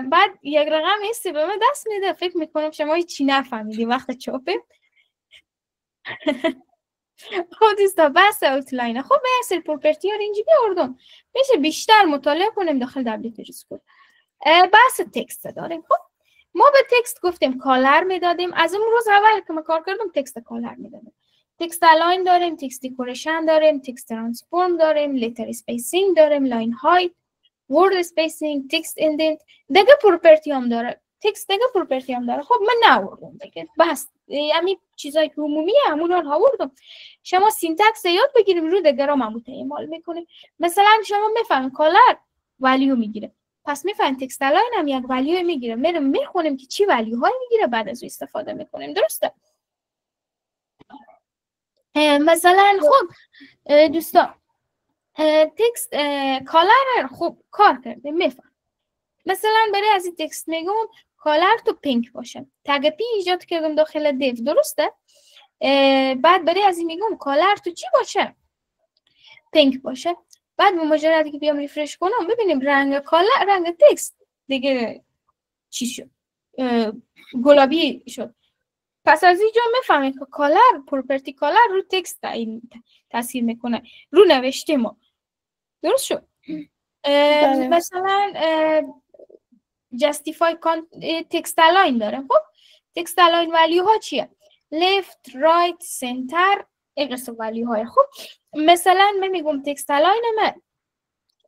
بعد یک رقم هستی به من دست میده، فکر میکنم شما هیچی نفهمیدی وقت چوبه. خب دوستا بحث اوتلاین. خب من اصل پروپرتی ها رو اینجا بیاوردم، میشه بیشتر مطالعه کنیم داخل دبلیو اسکول. بحث تکست داریم. خب ما به تکست گفتیم کالر میدادیم، از اون روز اول که من کار کردم تکست کالر میدادیم. تکست الاین داریم، تکست دکوریشن داریم، تکست ترانسفورم داریم، لیتر اسپیسینگ داریم، لاین هایت، ورد اسپیسینگ، تکست ایندنت، دیگه پروپرتی هم داره. تکست دیگه پروپرتی هم داره. خب من نآوردم دیگه، بس همین چیزای که عمومیه همون رو آوردم. شما سینتکس یاد بگیریم رو دیگه رو معمول استعمال میکنیم. مثلا شما میفهمید کالر ولیو میگیره، پس میفهمید تکست الاین هم یک ولیو میگیره، میریم میخونیم که چی ولیوهای میگیره، بعد از اون استفاده میکنیم. درسته؟ مثلا خب دوستان تکست کالر خوب کار کرده میفهم. مثلا برای از این تکست میگم کالر تو پینک باشه، تگ پی ایجاد کردم داخل دیو. درسته؟ بعد برای از این میگم کالر تو چی باشه؟ پینک باشه. بعد به مجردی که بیام ریفرش کنم ببینیم رنگ کالر، رنگ تکست دیگه چی شد؟ گلابی شد. پس از اینجا میفهمیم که کالر، پروپرتی کالر رو تکست تاثیر میکنه، رو نوشته ما. درست شد؟ مثلا justify تکست الاین داره. خب تکست الاین ولیو ها چیه؟ left right center این قسم ولیو های. خب مثلا من میگم تکست الاین من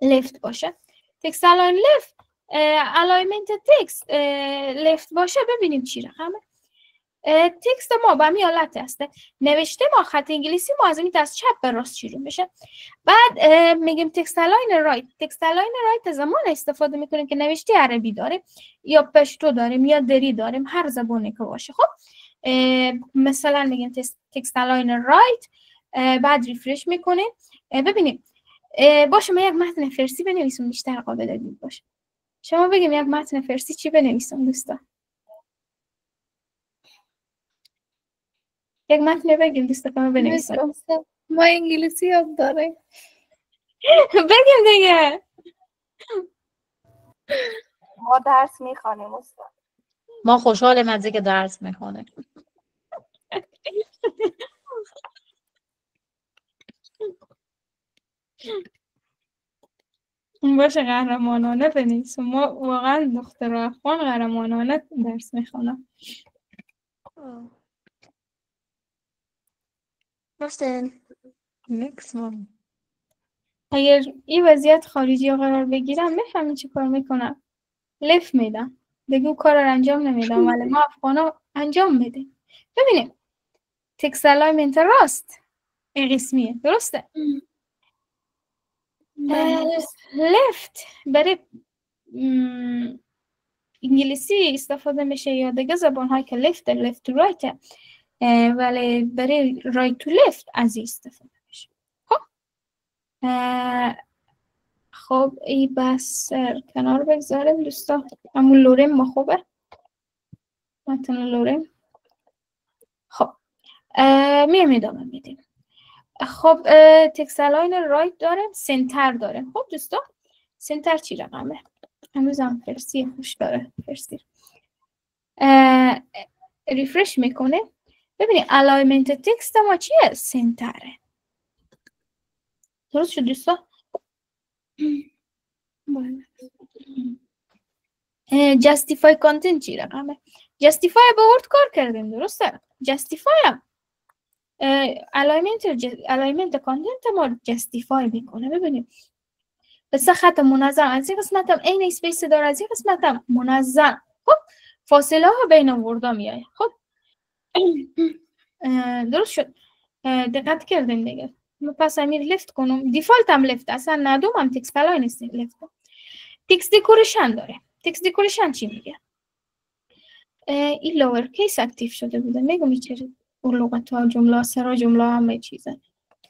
left باشه، تکست الاین left alignment تکست left باشه. ببینیم چی رقمه. تکست ما به همین حالت هسته، نوشته ما خط انگلیسی ما از این از چپ به راست شروع میشه. بعد میگیم تکست الاین رایت. تکست الاین رایت زمان استفاده میکنیم که نوشته عربی داره یا پشتو داریم یا دری داریم، هر زبانی که باشه. خب مثلا میگیم تکست الاین رایت، بعد ریفرش میکنیم. ببینیم باشه من یک متن فارسی بنویسم بیشتر قابل دید باشه. شما بگیم یک متن فارسی چی بنویسم دوستان؟ یک متن بگیم دوستان بنویسم. ما انگلیسی یاد داریم. بگیم دیگه. ما درس میخوانیم استاد. ما خوشحالیم از اینکه درس میخونه. باشه قهرمانانه بنویسم. ما واقعا دختر اخوان قهرمانانه درس میخونم. اگر این وضعیت خارجی ها قرار بگیرم میفهمین چی کار میکنم؟ لف میدم دیگه اون کار رو انجام نمیدم، ولی ما افغانا انجام میدیم. ببینیم تکست الاینمنت راست این قسمیه. درسته؟ لفت برای انگلیسی استفاده میشه یا دیگه زبان های که لفت تو رایت، ولی برای رایت تو لفت از این استفاده میشه. خب این بس کنار بگذاریم دوستا. همون لوریم ما خوبه متن لوریم. خب میم ادامه میدیم. خب تکست الاین رایت داریم، سنتر داریم. خب دوستا سنتر چی رقمه؟ امروز هم فرسی خوش داره فرسی. ریفرش میکنه ببینید الاینمنت تکست ما چیه؟ سنتره. درست شد دوستا؟ جاستیفای کانتنت چی رقمه؟ جاستیفای با ورد کار کردیم. درسته؟ جاستیفای هم الاینمنت کانتنت ما جاستیفای میکنه. ببینیم بس خط منظم از این قسمت هم این اسپیس داره، از این قسمت هم منظم. خب فاصله ها بین وردا میایه. خب درست شد. دقت کردیم دیگه. پس امیر لفت کنم دیفالت هم لفت، اصلا ندوم هم تکست الاین است لفت. تکست دکوریشن داره. تکست دکوریشن چی میگه؟ این لوور کیس اکتیو شده بوده. میگم این چه لغت ها جمله سرا جمله همه چیزه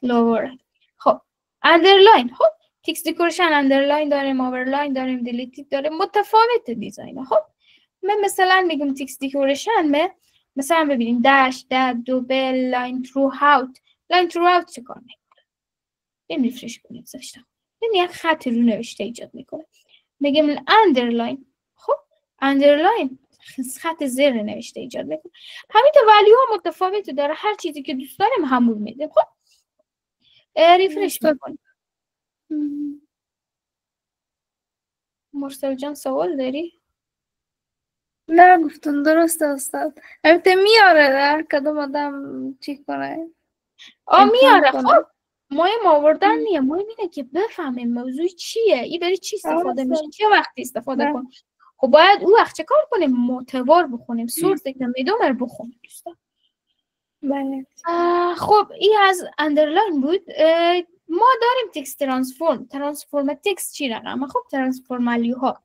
لوور. خب اندرلاین. خب تکست دکورشن اندرلاین داریم، آورلاین داریم، دیلیتید داریم، متفاوت دیزاین. خب من مثلا میگم تکست دکورشن مثلا ببینیم داش، دوبل، لاین ترو اوت. لاین ترو اوت چه کار میکنه؟ بریم ریفرش کنیم زشتم. ببین یک خط رو نوشته ایجاد میکنه. میگم اندرلاین. خب اندرلاین خط زیر نوشته ایجاد میکنه. همین تا ولیو ها متفاوت داره، هر چیزی که دوست داریم همون میده. خب ریفرش میکنیم. مرسل جان سوال داری؟ نه گفتون درسته استاد. البته میاره در کدوم آدم چی کنه میاره. خب مهم آوردن نیه، مهم اینه که بفهمیم موضوع چیه، این برای چی استفاده میشه، چه وقتی استفاده کنیم. خب باید او وقت چه کار کنیم؟ معتبر بخونیم، سورس که میدونم رو بخونیم دوستان. بله. خب این از اندرلاین بود. ما داریم تکست ترانسفورم تکست چی رقمه؟ خب ترانسفورم ولیوها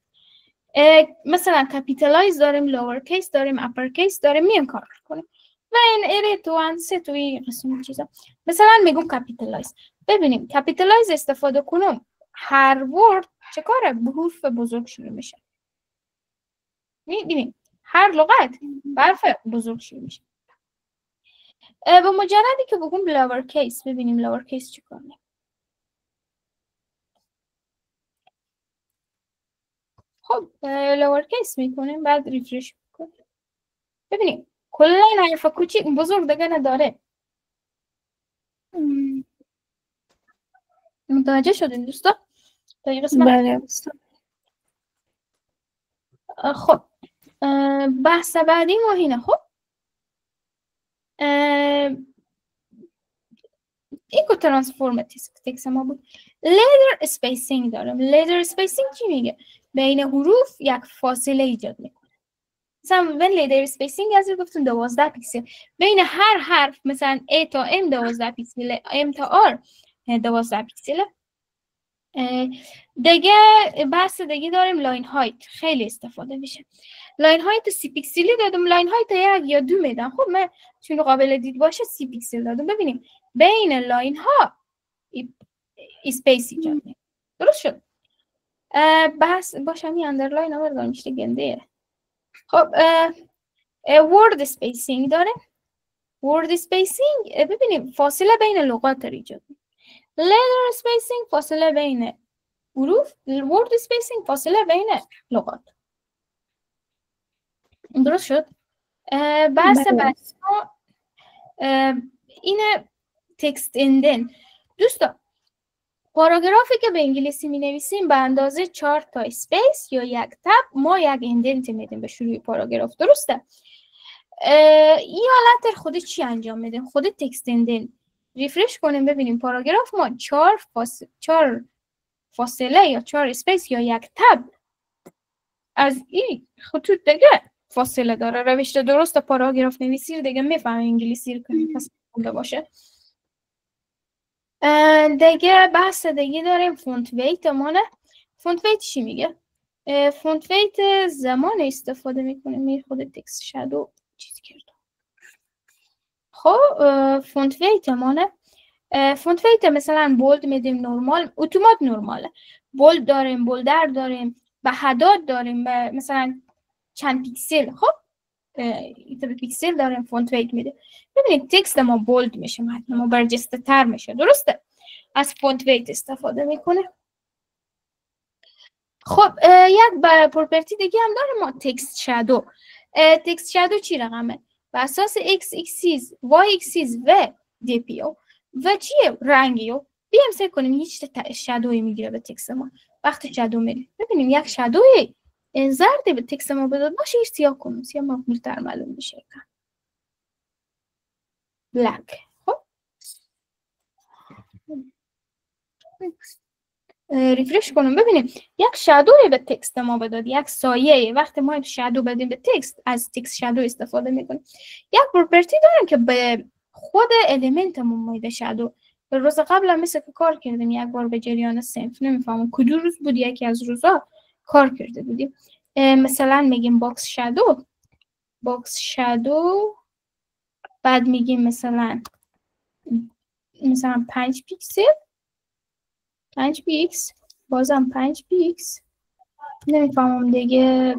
مثلا کپیتالایز داریم، لوور کیس داریم، اپر کیس داریم، میم کار کنیم و این اره تو انسه توی قسم چیزا. مثلا میگم کپیتالایز. ببینیم کپیتالایز استفاده کنم هر ورد چه کاره؟ به حروف بزرگ شروع میشه. میبینیم هر لغت به حرف بزرگ شروع میشه. با مجردی که بگم لوور کیس، ببینیم لوور کیس چی کنه. خب لوور کیس میکنیم، بعد ریفرش میکنیم. ببینیم کلا این حرف کوچیک بزرگ دیگه نداره. متوجه شدین دوستا؟ تا این قسمت؟ بله. خب بحث بعدی ما اینه. خب ایکو ترانسفورم تکس ما بود. لیدر اسپیسینگ دارم. لیدر اسپیسینگ چی میگه؟ بین حروف یک فاصله ایجاد میکنه. مثلا من لیدر اسپیسینگ از گفتم 12 پیکسل بین هر حرف، مثلا A تا M 12 پیکسل، M تا R 12 پیکسل. دیگه بحث دیگه داریم لاین هایت، خیلی استفاده میشه. لاین هایت 30 پیکسلی دادم، لاین هایت 1 یا 2 میدم. خب من چون قابل دید باشه 30 پیکسل دادم. ببینیم بین لاین ها اسپیس ایجاد میکنه. درست شد؟ بحث باشه همین اندرلاین ها بردارم میشه گنده. خب ورد اسپیسینگ داره. ورد اسپیسینگ ببینیم فاصله بین لغات رو ایجاد میکنه. لیدر اسپیسینگ فاصله بین حروف، ورد اسپیسینگ فاصله بین لغات. درست شد؟ بحث بحث ها اینه تکست اندن. دوستا پاراگرافی که به انگلیسی می نویسیم به اندازه 4 تا اسپیس یا یک تب ما یک اندنت میدیم به شروع پاراگراف. درسته؟ این حالت خود چی انجام میدیم؟ خود تکست اندن. ریفرش کنیم ببینیم پاراگراف ما 4 فاصله یا 4 اسپیس یا یک تب از این خطوط دیگه فاصله داره. روش درست پاراگراف نویسی دیگه میفهمه انگلیسی رو کنیم پس خونده باشه. دیگه بحث دیگه داریم فونت ویت مانه. فونت ویت چی میگه؟ فونت ویت زمان استفاده میکنه خود تکست شادو چیز کرده. خب فونت ویت مانه. فونت ویت مثلا بولد میدیم، نورمال، اتومات نورماله. بولد داریم، بولدر داریم، به حداد داریم، به مثلا چند پیکسل. خب این پیکسل داریم فونت ویت میده. ببینید تکست ما بولد میشه، متن ما برجسته تر میشه. درسته؟ از فونت ویت استفاده میکنه. خب یک پروپرتی دیگه هم داره ما تکست شادو. تکست شادو چی رقمه؟ بر اساس x اکسیز، y اکسیز و دی پی او و چیه؟ رنگیو. بیام سعی کنیم هیچ شادویی میگیره به تکست ما. وقتی شادو میره ببینیم یک شادوی زردی به تکست ما بداد باشه، هیچ سیاه کنیم، سیاه مقبول‌تر معلوم بشه. بلک. خب ریفرش کنیم ببینیم یک شادوی به تکست ما بداد، یک سایه. وقتی ما شادو بدیم به تکست از تکست شادو استفاده میکنیم. یک پروپرتی داریم که به خود الیمنتمون میده شادو. به روز قبل هم مثل که کار کردیم یک بار به جریان صنف، نمیفهمم کدوم روز بود، یکی از روزا کار کرده بودیم. مثلا میگیم باکس شادو بعد میگیم مثلا 5 پیکسل 5 پیکس، بازم 5 پیکس، نمیفهمم دیگه.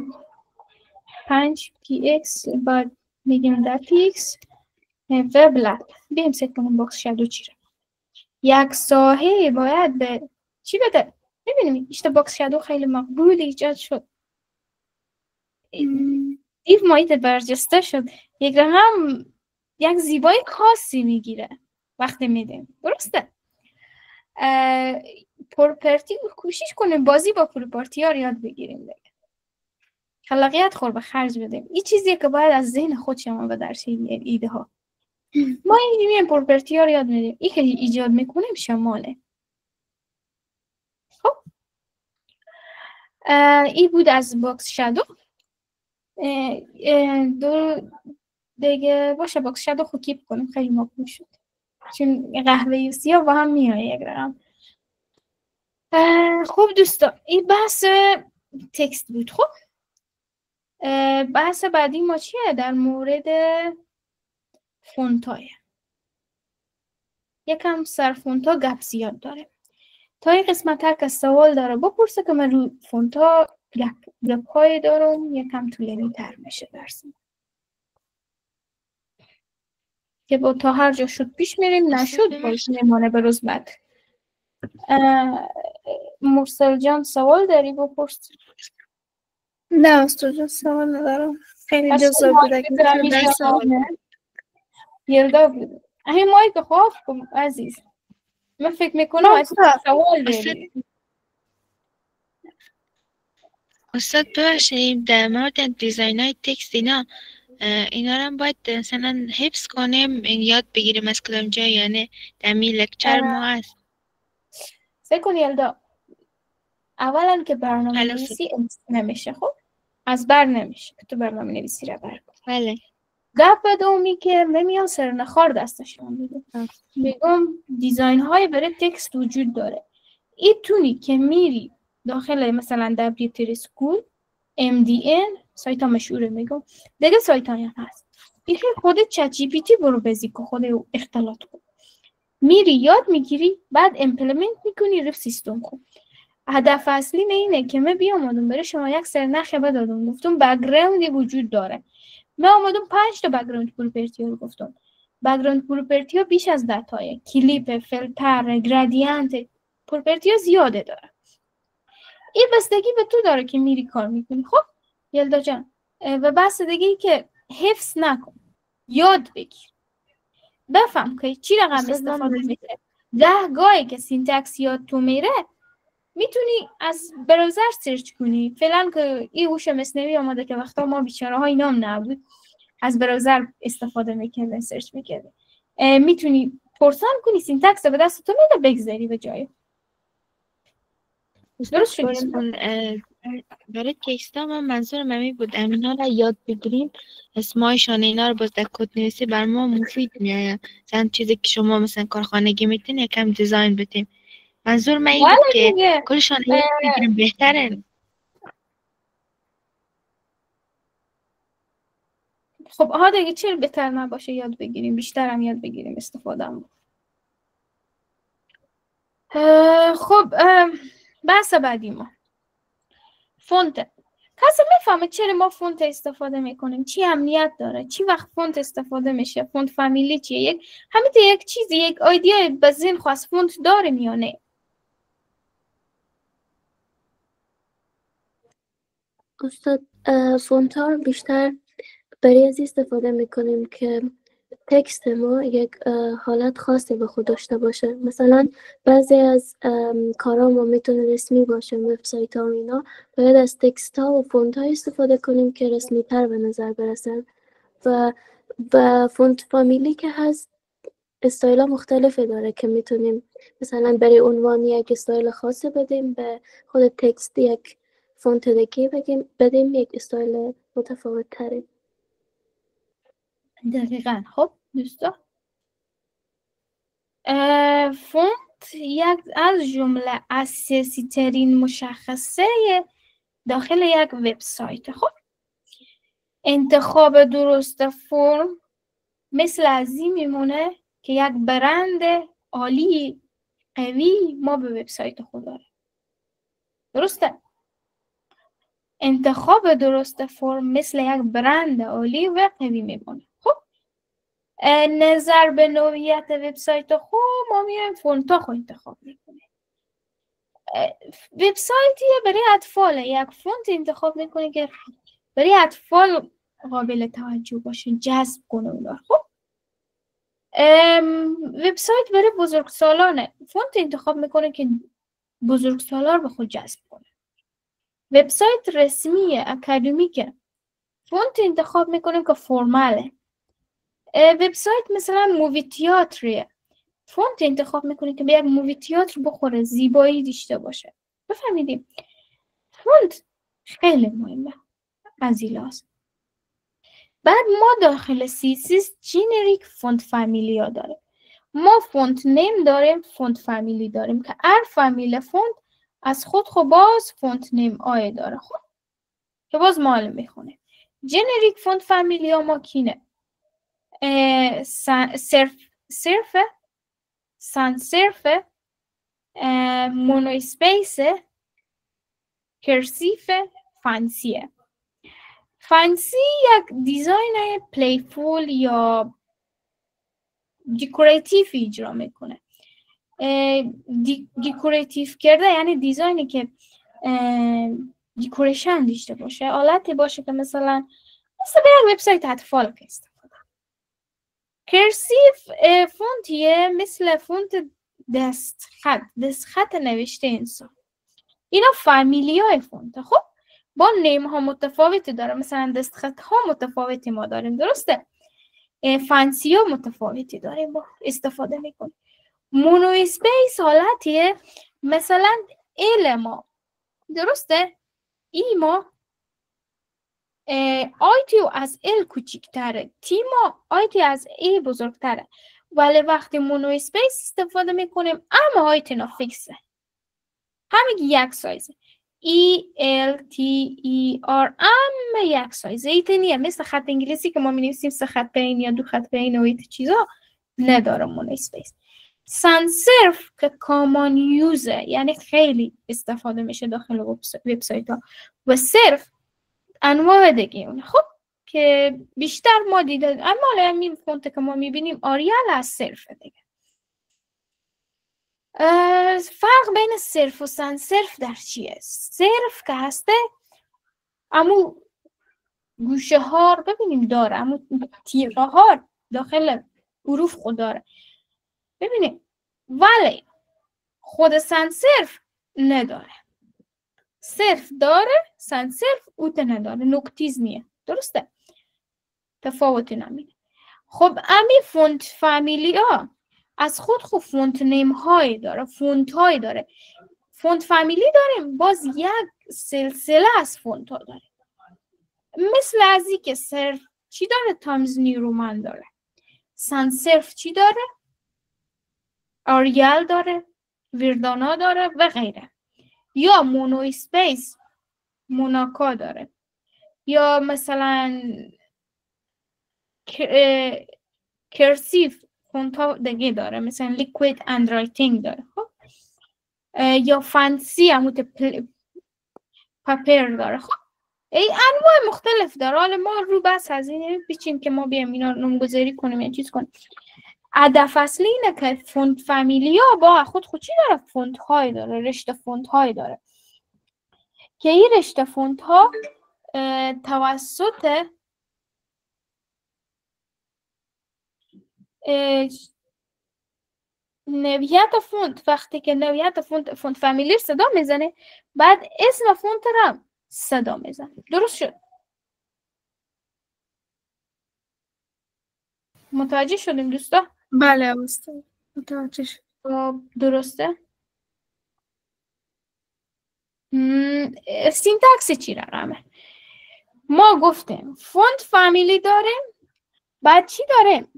5 پی ایکس بعد میگیم 10 پیکس و بلد. بیم سیت کنیم باکس شادو چی رو. یک ساحه باید به چی بده؟ ببینیم işte باکس شادو خیلی مقبول ایجاد شد. دیو محیط برجسته شد. یک رقم یک زیبایی خاصی میگیره وقتی میدیم. درسته؟ پروپرتی کوشش کنیم بازی با پروپرتی ها رو یاد بگیریم دیگه. خلاقیت خور به خرج بدیم. این چیزیه که باید از ذهن خود شما به درش ایده ها. ما این پروپرتی ها رو یاد میدیم. این که ایجاد میکنیم شماله. خب این بود از باکس شادو. دو دیگه باشه باکس شادو خود کیپ کنیم. خیلی مقبول شد چون قهوه‌ای و سیاه با هم میایه یک رقم. خب دوستان این بحث تکست بود. خب بحث بعدی ما چیه؟ در مورد فونتای یکم سر فونتا گپ زیاد داره. تا این قسمت هر کس سوال داره بپرسه که من رو فونتا گپ های دارم یکم طولانی تر میشه درسم که با تا هر جا شد پیش میریم نشد باش نمانه به روز بعد. مرسل جان سوال داری بپرس. نه استاد جان سوال ندارم. خیلی جذاب بود اگه یلدا بود. همین مایی که خواه کن عزیز. من فکر میکنم از سوال داری. استاد ببخشید در مورد دیزاین های تکست اینا رو هم باید مثلا حفظ کنیم یاد بگیریم از کدام جای یعنی در می لکچر ما هست. فکر کن یلدا اولا که برنامه نویسی نمیشه. خب از بر نمیشه که تو برنامه نویسی رو بر کن. بله گپ دومی که نمیان سر نخار دستشون میده. میگم دیزاین های برای تکست وجود داره. این تونی که میری داخل مثلا دبلیو اسکول MDN سایت ها مشهوره میگم دیگه سایت های هم هست. این خود چت جی پی تی برو بزیکو خود اختلاط کن میری یاد میگیری بعد امپلمنت میکنی رو سیستم کن. هدف اصلی اینه که من بیامدم برای شما یک سرنخ بدادم گفتم بک‌گراندی وجود داره. من آمدم 5 تا بک‌گراند پروپرتی رو گفتم. بک‌گراند پروپرتی ها بیش از 10 تایه. کلیپ، فیلتر، گرادیانت پروپرتی ها زیاده داره. این بستگی به تو داره که میری کار میکنی. خب یلدا جان و بس دیگه ای که حفظ نکن یاد بگیر بفهم که چی رقم استفاده میشه. 10 گاهی که سینتکس یاد تو میره میتونی از براوزر سرچ کنی. فعلا که این هوش مصنوعی آماده که وقتا ما بیچاره ها اینام نبود از براوزر استفاده میکنه سرچ میکنه. میتونی پرسان کنی سینتکس به دست تو میده بگذاری به جای درست شد. برای تکستا من منظورم همین بود اینا رو یاد بگیریم اسمایشان اینا رو باز در کد نویسی بر ما مفید میآید. مثلا چیزی که شما مثلا کارخانگی میتین یکم دیزاین بدیم. منظور من این بود که کلشان یاد بگیریم بهتره. خب ها دیگه چرا بهتر نباشه یاد بگیریم بیشتر هم یاد بگیریم استفاده هم. خب بحث بعدی ما فونت. کسی میفهمه چرا ما فونت استفاده میکنیم؟ چی اهمیت داره؟ چی وقت فونت استفاده میشه؟ فونت فامیلی چیه؟ یک چیزی یک ایده به ذهن خواست فونت داریم یا نه؟ استاد فونت ها رو بیشتر برای از استفاده میکنیم که تکست ما یک حالت خاصی به خود داشته باشه. مثلا بعضی از کارا ما میتونه رسمی باشه وبسایت ها و اینا باید از تکست ها و فونت ها استفاده کنیم که رسمی تر به نظر برسن و فونت فامیلی که هست استایل ها مختلفی داره که میتونیم مثلا برای عنوان یک استایل خاصی بدیم به خود تکست یک فونت دیگه بدیم یک استایل متفاوت تره. دقیقاً. خب دوستا فونت یک از جمله اساسی ترین مشخصه داخل یک وبسایت. خب انتخاب درست فرم مثل از این میمونه که یک برند عالی قوی ما به وبسایت خود داریم. درسته؟ انتخاب درست فرم مثل یک برند عالی و قوی میمونه. خب نظر به نوعیت وبسایت خود ما میایم فونت ها انتخاب میکنیم. وبسایتی برای اطفال یک فونت انتخاب میکنه که برای اطفال قابل توجه باشه، جذب کنه اونا. خب وبسایت برای بزرگسالانه، فونت انتخاب میکنه که بزرگسالار به خود جذب کنه. وبسایت رسمی اکادمیکه، فونت انتخاب میکنیم که فرماله. وبسایت مثلا مووی تئاتریه، فونت انتخاب میکنیم که به یک مووی تئاتر بخوره، زیبایی داشته باشه. بفهمیدیم؟ فونت خیلی مهمه از این لحاظ. بعد ما داخل CSS جنریک فونت فامیلی ها داریم. ما فونت نیم داریم، فونت فامیلی داریم که هر فامیل فونت از خود باز فونت نیم آی داره. خب که باز معلوم میخونه. جنریک فونت فامیلی ها ما کینه؟ صرفه، سان صرفه، مونو اسپیسه، کرسیفه، فانسیه. فانسی یک دیزاین پلیفول یا دیکوراتیو اجرا میکنه. دیکوراتیو کرده یعنی دیزاینی که دیکوریشن داشته باشه، حالتی باشه که مثلا به یک وبسایت اطفال که استفاده. کرسیو فونتیه مثل فونت دستخط نوشته انسان. اینا فامیلی های فونت. خب با نیم ها متفاوتی داره، مثلا دستخط ها متفاوتی ما داریم، درسته؟ فانسی ها متفاوتی داریم با استفاده میکنیم. مونو اسپیس حالتیه مثلا ال ما، درسته؟ ای ما آیتیو از ال کوچیکتره، تی ما آیتی از ای بزرگتره، ولی وقتی مونو اسپیس استفاده میکنیم اما آیتی نا فیکسه، همین یک سایزه. ELTER اما یک سایزه. ایت نیه مثل خط انگلیسی که ما می نویسیم 3 خط بین یا 2 خط بین و ایت چیزا نداره مونو اسپیس. سان صرف که کامان یوزه یعنی خیلی استفاده میشه داخل وبسایت ها و صرف انواع دیگه اونه. خب که بیشتر ما دیده اما همین فونت که ما میبینیم آریال از صرف دیگه. فرق بین صرف و سان صرف در چیه؟ صرف که هسته امو گوشه ها رو ببینیم داره، امو تیره ها داخل حروف خود داره ببینیم، ولی خود سان صرف نداره. صرف داره، سان صرف اوت نداره، نکتیز نیه، درسته؟ تفاوتی نمینه. خب امی فونت فامیلی ها از خود فونت نیم های داره، فونت های داره. فونت فامیلی داریم، باز یک سلسله از فونت ها داره. مثل از این که صرف چی داره؟ تایمز نیو رومن داره. سان صرف چی داره؟ آریال داره، ویردانا داره و غیره. یا مونو اسپیس موناکا داره، یا مثلا کرسیف فونت ها دیگه داره، مثلا لیکوید اند رایتینگ داره. خب یا فانسی همون پاپر داره. خب ای انواع مختلف داره. حالا ما رو بس از این بیچیم که ما بیام اینا نامگذاری کنیم یا چیز کنیم. هدف اصلی اینه که فونت فامیلی ها با خود چی داره؟ فونت های داره، رشته فونت های داره که این رشته فونت ها توسط نوعیت فونت، وقتی که نوعیت فونت فامیلی صدا میزنه بعد اسم فونت رو صدا میزنه. درست شد؟ متوجه شدیم دوستا؟ بله استاد متوجه شد. درسته؟ سینتکس چی رقمه؟ ما گفتیم فونت فامیلی داریم، بعد چی داریم؟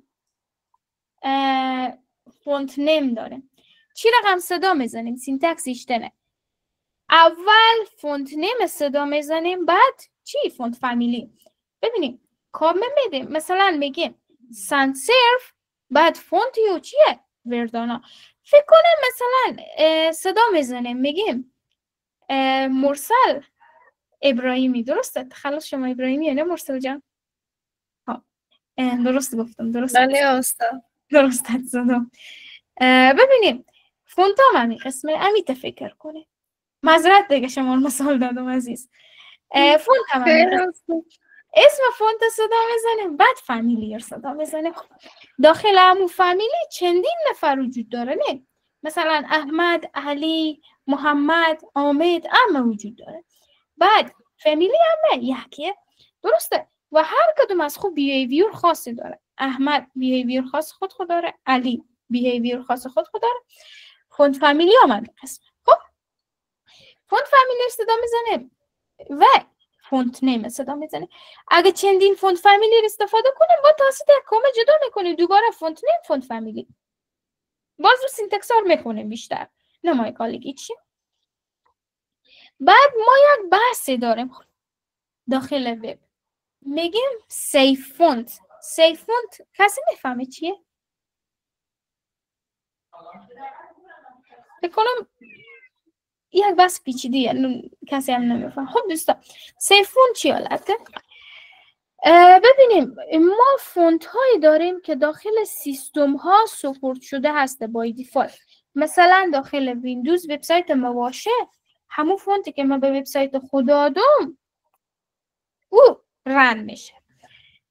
فونت نیم داریم. چی رقم صدا میزنیم؟ سینتکس ایشتنه. اول فونت نیم صدا میزنیم، بعد چی؟ فونت فامیلی. ببینیم کامل میدیم، مثلا میگیم سان صرف بعد فونت یو چیه؟ وردانا. فکر کنم مثلا صدا میزنیم میگیم مرسل ابراهیمی، درسته؟ تخلص شما ابراهیمیه نه مرسل جان؟ درست گفتم، درست بله استاد. درست زدم. ببینیم فونت هم همین قسمه، امیت فکر کنه. معذرت دیگه شما مثال دادم عزیز. فونت هم همین قسمه. اسم فونت صدا میزنیم، بعد فامیلی صدا میزنیم. داخل همون فامیلی چندین نفر وجود داره نه؟ مثلا احمد، علی، محمد، حامد همه وجود داره. بعد فامیلی همه یکیه، درسته؟ و هر کدوم از خود بیهیویر خاصی داره. احمد بیهیویر خاص خود داره، علی بیهیویر خاص خود داره. فونت فامیلی آمده قسم. خب فونت فامیلی صدا میزنه و فونت نیم صدا میزنه. اگه چندین فونت فامیلی استفاده کنیم با توسط یک کامه جدا میکنیم، دوباره فونت نیم فونت فامیلی. باز رو سینتکسار میخونیم بیشتر، نمای کالگی چی. بعد ما یک بحثی داریم داخل وب، میگیم سیف فونت. سیف فونت کسی میفهمه چیه؟ بکنم یک بحث پیچیدیه، کسی هم نمیفهم. خب دوستا سیف فونت چی حالته؟ ببینیم ما فونت هایی داریم که داخل سیستم ها سپورت شده هسته بای دیفالت. مثلا داخل ویندوز وبسایت ما باشه، همون فونتی که ما به وبسایت خود دادم او رن میشه.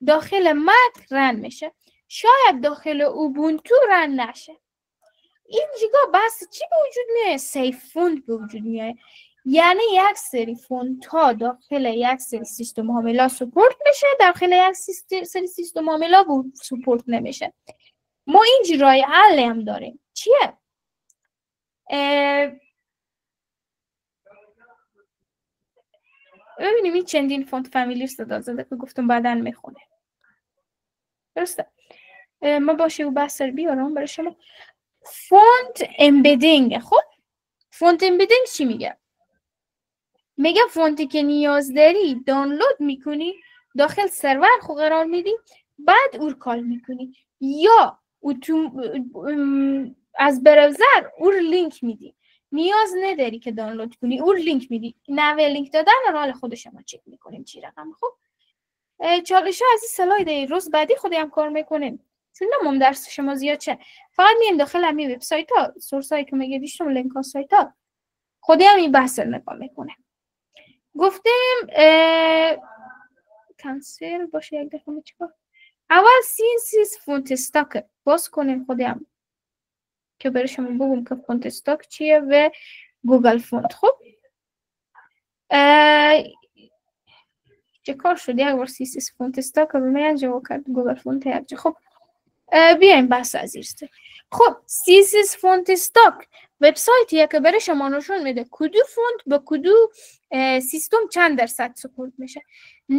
داخل مک رن میشه. شاید داخل اوبونتو رن نشه. این جیگا بحث چی به وجود میاد؟ سیف فونت به وجود میاد. یعنی یک سری فونت ها داخل یک سری سیستم عاملا سپورت میشه، داخل یک سری سیستم عاملا سپورت نمیشه. ما اینجی رای حل هم داریم. چیه؟ ببینیم این چندین فونت فامیلی صدا زده که گفتم بعداً میخونه. درسته؟ ما باشه و بحث بیارم برای شما. فونت امبدینگ. خب فونت امبدینگ چی میگه؟ میگه فونتی که نیاز داری دانلود میکنی، داخل سرور خو قرار میدی، بعد اور کال میکنی، یا از براوزر اور لینک میدی. نیاز نداری که دانلود کنی، اور لینک میدی. نوع لینک دادن حال خود شما چک میکنیم چی رقم. خب چالش ها از این سلاید روز بعدی خودی هم کار میکنیم، چون نموم درس شما زیاد چه. فقط میم داخل همین وبسایت ها، سورس هایی که میگه دیشتم لینک ها سایت ها، خودی هم این بحث رو نگاه میکنه. گفتیم کنسل باشه یک دفعه میچکار. اول CSS فونت استاک باز کنیم خودی هم که برای شما بگم که فونت استاک چیه و گوگل فونت. خب چه کار شد یک بار CSS فونت استاک رو من جواب کرد گوگل فونت یک جا. خب بیایم بحث از ایرسته. خب CSS فونت استاک وبسایتیه که برای شما نشون میده کدو فونت به کدو سیستم چند درصد سپورت میشه. 99.84%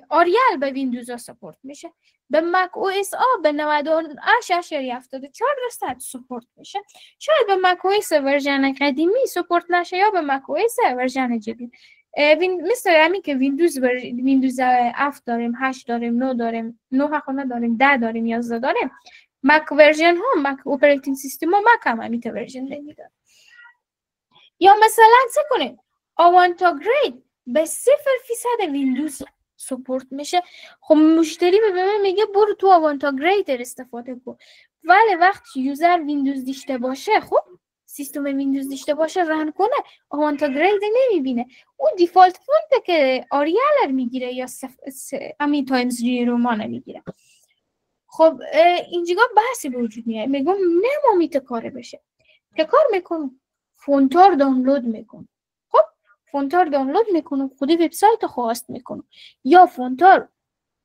آریال به ویندوز سپورت میشه، به مک او اس آ به 98.74% سپورت میشه. شاید به مک او اس ورژن قدیمی سپورت نشه یا به مک او اس ورژن جدید. مثل همین که ویندوز 7 داریم، 8 داریم، 9 داریم، 9 خونه داریم، 10 داریم، 11 داریم. مک ورژن ها، مک اپراتینگ سیستم ها مک هم همین ورژن نمیداره. یا مثلا چه کنیم آوانتا گرید به 0% ویندوز سپورت میشه. خب مشتری به من میگه برو تو آوانتا گرید استفاده کن، ولی وقتی یوزر ویندوز داشته باشه، خب سیستم ویندوز داشته باشه رن کنه، آوانتا گرید نمیبینه. اون دیفالت فونت که آریال میگیره یا همین تایمز نیو میگیره. خب اینجا بحثی به وجود میاد. میگم نمامیت کاره بشه که کار میکنم فونتار دانلود میکنم. خب فونتار دانلود میکنم، خودی وبسایت خواست میکنم، یا فونتار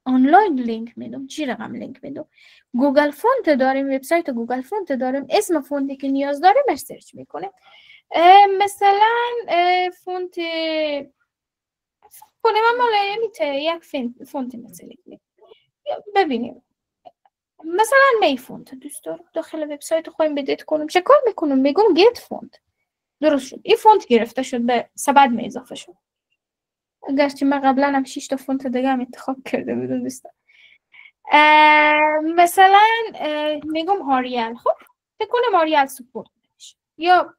آنلاین لینک میدم. چی رقم لینک میدم؟ گوگل فونت داریم، وبسایت گوگل فونت داریم، اسم فونتی که نیاز داریم سرچ میکنیم. مثلا فونت کنیم مالا میته یک فونت مثلا ببینیم، مثلا می فونت دوست دارم داخل وبسایت خودم بدیت کنم. چه کار میکنم؟ میگم گیت فونت درست شد، این فونت گرفته شد به سبد می اضافه شد. اگرچه من قبلا هم 6 تا فونت دیگه هم انتخاب کرده بودم دوستان. مثلا میگم آریال. خب فکر کنم آریال سپورت میشه یا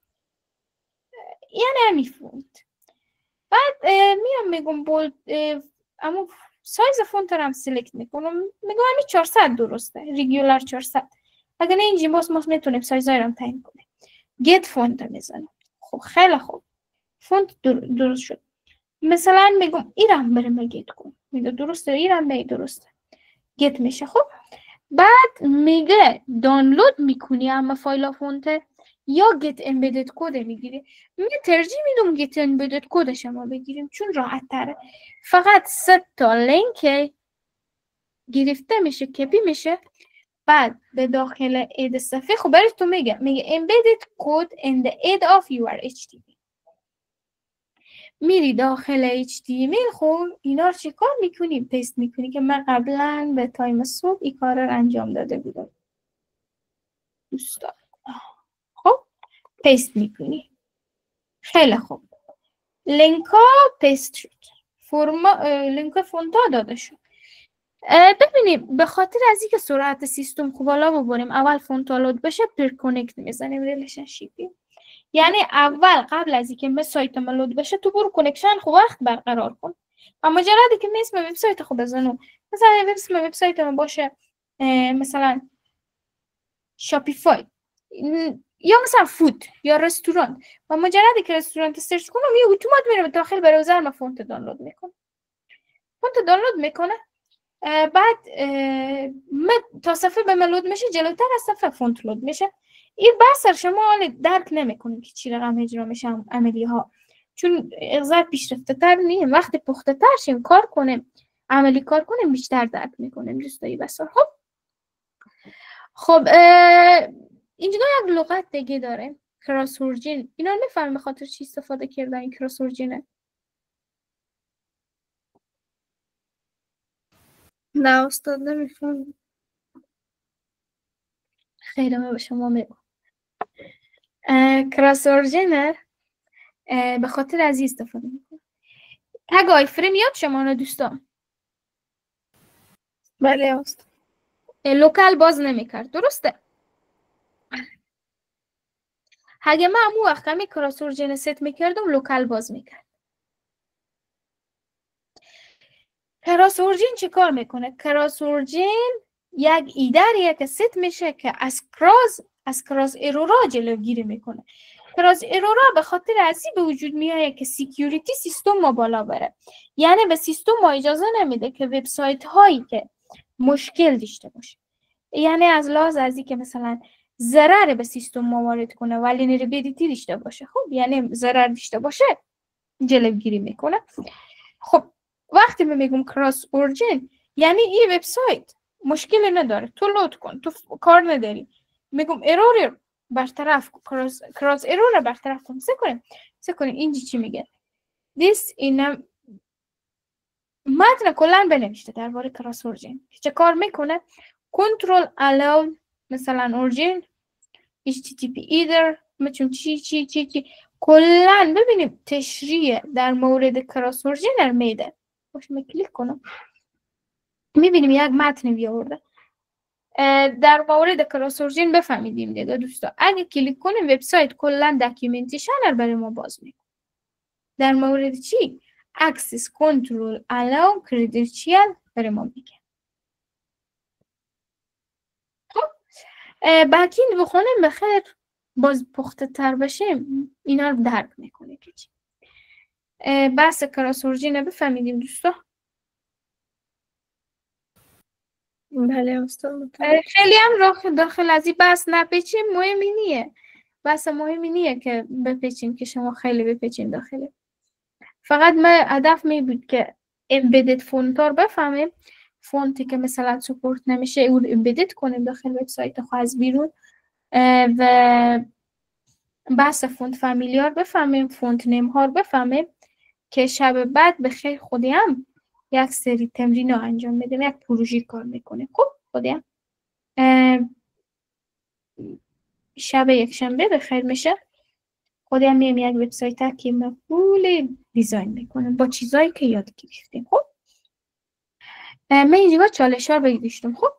یعنی همی فونت. بعد میام میگم بولد اما سایز فونت رو هم سلکت میکنم، میگم همین 400 درسته، ریگولار 400. اگر نه اینجا باز میتونیم سایزهای رو هم تعیین کنیم. گت فونت رو میزنم. خب خیلی خوب فونت درست شد. مثلا میگم ایران بریم گت کن، میگه درسته، ایران به درسته، گت میشه. خب بعد میگه دانلود میکنی اما فایل فونت یا گت امبدد کد میگیری. میگه ترجیح میدم گت امبدد کدش ما بگیریم چون راحت تره. فقط 3 تا لینک گرفته میشه، کپی میشه، بعد به داخل اید صفحه. خب برای تو میگه embedded code in the aid of your HTML. میری داخل HTML. خب اینا رو چی کار میکنی؟ پیست میکنی که من قبلا به تایم صبح این کار رو انجام داده بودم دوستان. خب پیست میکنی. خیلی خوب لینک ها پیست شد، لینک فونت ها داده شد. ببینیم به خاطر از اینکه سرعت سیستم خوب بالا ببریم اول فونت لود بشه پر کانکت میزنیم ریلیشنشیپی. یعنی اول قبل از اینکه به سایت ما لود بشه تو برو کانکشن خوب وقت برقرار کن. و مجردی که اسم وب سایت خود بزنم، مثلا اسم وب سایت ما باشه مثلا شاپیفای یا مثلا فود یا رستوران، و مجردی که رستوران سرچ کنم یه اتومات میره داخل براوزر ما فونت دانلود میکنه. بعد تا صفحه به من لود میشه، جلوتر از صفحه فونت لود میشه. این بحث شما درک نمیکنیم که چی رقم اجرا میشه عملی ها، چون اغزار پیشرفته تر نیم. وقتی پخته تر شیم کار کنیم، عملی کار کنیم، بیشتر درک میکنیم دوستایی بسار. خب اینجا یک لغت دیگه داریم، کراس اورجین. اینا نفهم به خاطر چی استفاده کردن این کراس اورجینه. نه استاد نمیفهم. خیلی من به شما میگم کراس اورجینر به خاطر از این استفاده میکنه. تگ آی فریم یاد شما نه دوستان؟ بله استاد. لوکال باز نمیکرد درسته؟ اگه من امو وقت همی کراس اورجین ست میکردم لوکال باز میکرد. کراس اورجین چه کار میکنه؟ کراس اورجین یک ایدریه که ست میشه که از کراس ایرورا جلوگیری میکنه. کراس ایرورا به خاطر ازی به وجود میاد که سیکیوریتی سیستم ما بالا بره. یعنی به سیستم ما اجازه نمیده که وبسایت هایی که مشکل داشته باشه، یعنی از لحاظ ازی که مثلا ضرر به سیستم ما وارد کنه ولی ریبیلیتی داشته باشه، خب یعنی ضرر داشته باشه جلوگیری میکنه. خب وقتی میگم کراس اورجین یعنی این وبسایت مشکل نداره، تو لود کن، تو کار نداری، میگم ایرور برطرف، کراس ایرور رو برطرف کن. سه کنیم اینجا چی میگه؟ اینم متن کلن بنوشته درباره کراس اورجین چه کار میکنه. کنترل الاو مثلا اورجین HTTP ایدر مثلا چی کلن. ببینیم تشریح در مورد کراس اورجین میده. باشه من کلیک کنم میبینیم یک متن بیاورده در مورد کراس اورجین. بفهمیدیم دیگه دوستا. اگه کلیک کنیم وبسایت کلا داکیومنتیشن رو برای ما باز میکنه در مورد چی؟ اکسس کنترل الاو کردنشیال برای ما میگه. خب بکیند بخونیم بخیر باز پخته تر بشیم اینا رو درک میکنه که چی. بحث کراس اورجین بفهمیدیم دوستا. بله استاد. خیلی هم داخل از این بحث نپیچیم، مهمی نیه. بحث مهمی نیه که بپیچیم که شما خیلی بپیچین داخله. فقط من هدف می بود که امبدد فونت رو بفهمیم، فونتی که مثلا سپورت نمیشه اون امبدد کنیم داخل وبسایت خو از بیرون، و بحث فونت فامیلیار بفهمیم، فونت نیم ها رو بفهمیم که شب بعد به خیر خودی هم یک سری تمرین رو انجام میدیم، یک پروژه کار میکنه. خب خودی هم شب یک شنبه به خیر میشه خودی هم میم یک وبسایت که مقبول دیزاین میکنم با چیزایی که یاد گرفتیم. خب من اینجا چالش ها رو داشتم. خب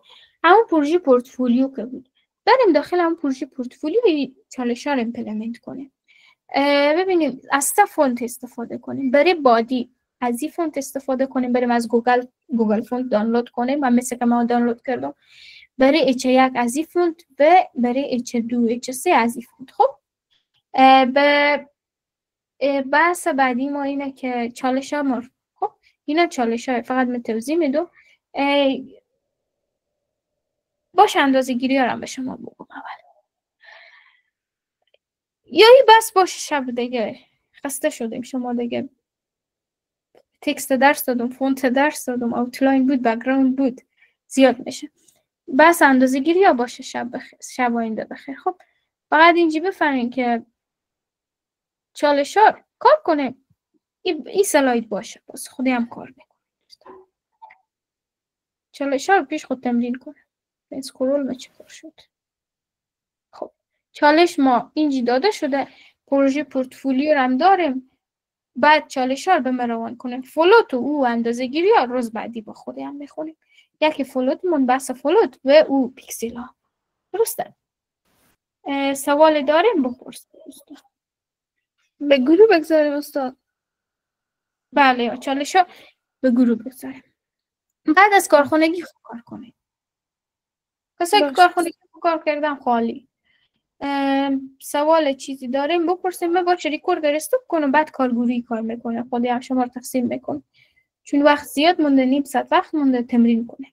همون پروژه پورتفولیو که بود، بریم داخل همون پروژه پورتفولیو چالش ها رو ایمپلمنت کنیم. ببینیم از چه فونت استفاده کنیم. برای بادی از این فونت استفاده کنیم، بریم از گوگل فونت دانلود کنیم و مثل که من دانلود کردم. برای H1 از این فونت و برای H2 H3 از این فونت. خب به بحث بعدی ما اینه که چالش ها خب اینا چالش ها فقط من توضیح میدم. باش اندازه گیری ها رو به شما بگم اول. یا بس باشه شب دیگه خسته شدیم، شما دیگه تکست درس دادم، فونت درس دادم، اوتلاین بود، بک‌گراند بود، زیاد میشه. بس اندازه گیری ها باشه شب بخیر، شب آینده بخیر. خب فقط اینجی بفهمین که چالش ها کار کنه این سلاید باشه، بس خودی هم کار میکنه. چالش ها رو پیش خود تمرین کنه. اسکرول چه کار شد. خب چالش ما اینجی داده شده، پروژه پورتفولیو رو هم داریم. بعد چالش ها رو به ما روان کنیم. فلوت و او اندازه گیری ها روز بعدی با خودی هم میخونیم. یکی فلوت من بحث فلوت و او پیکسل ها. درسته؟ سوال داریم بپرسید استاد. به گروه بگذاریم استاد. بله چالش ها به گروه بگذاریم. بعد از کارخانگی خوب کار کنید. کسایی که کارخانگی خوب کار کردن خالی. سوال چیزی داریم بپرسیم. من باشه ریکورد استوب کنم بعد کارگروهی کار میکنم. خودی هم شما رو تقسیم میکنم. چون وقت زیاد مونده، نیم ساعت وقت مونده، تمرین کنیم.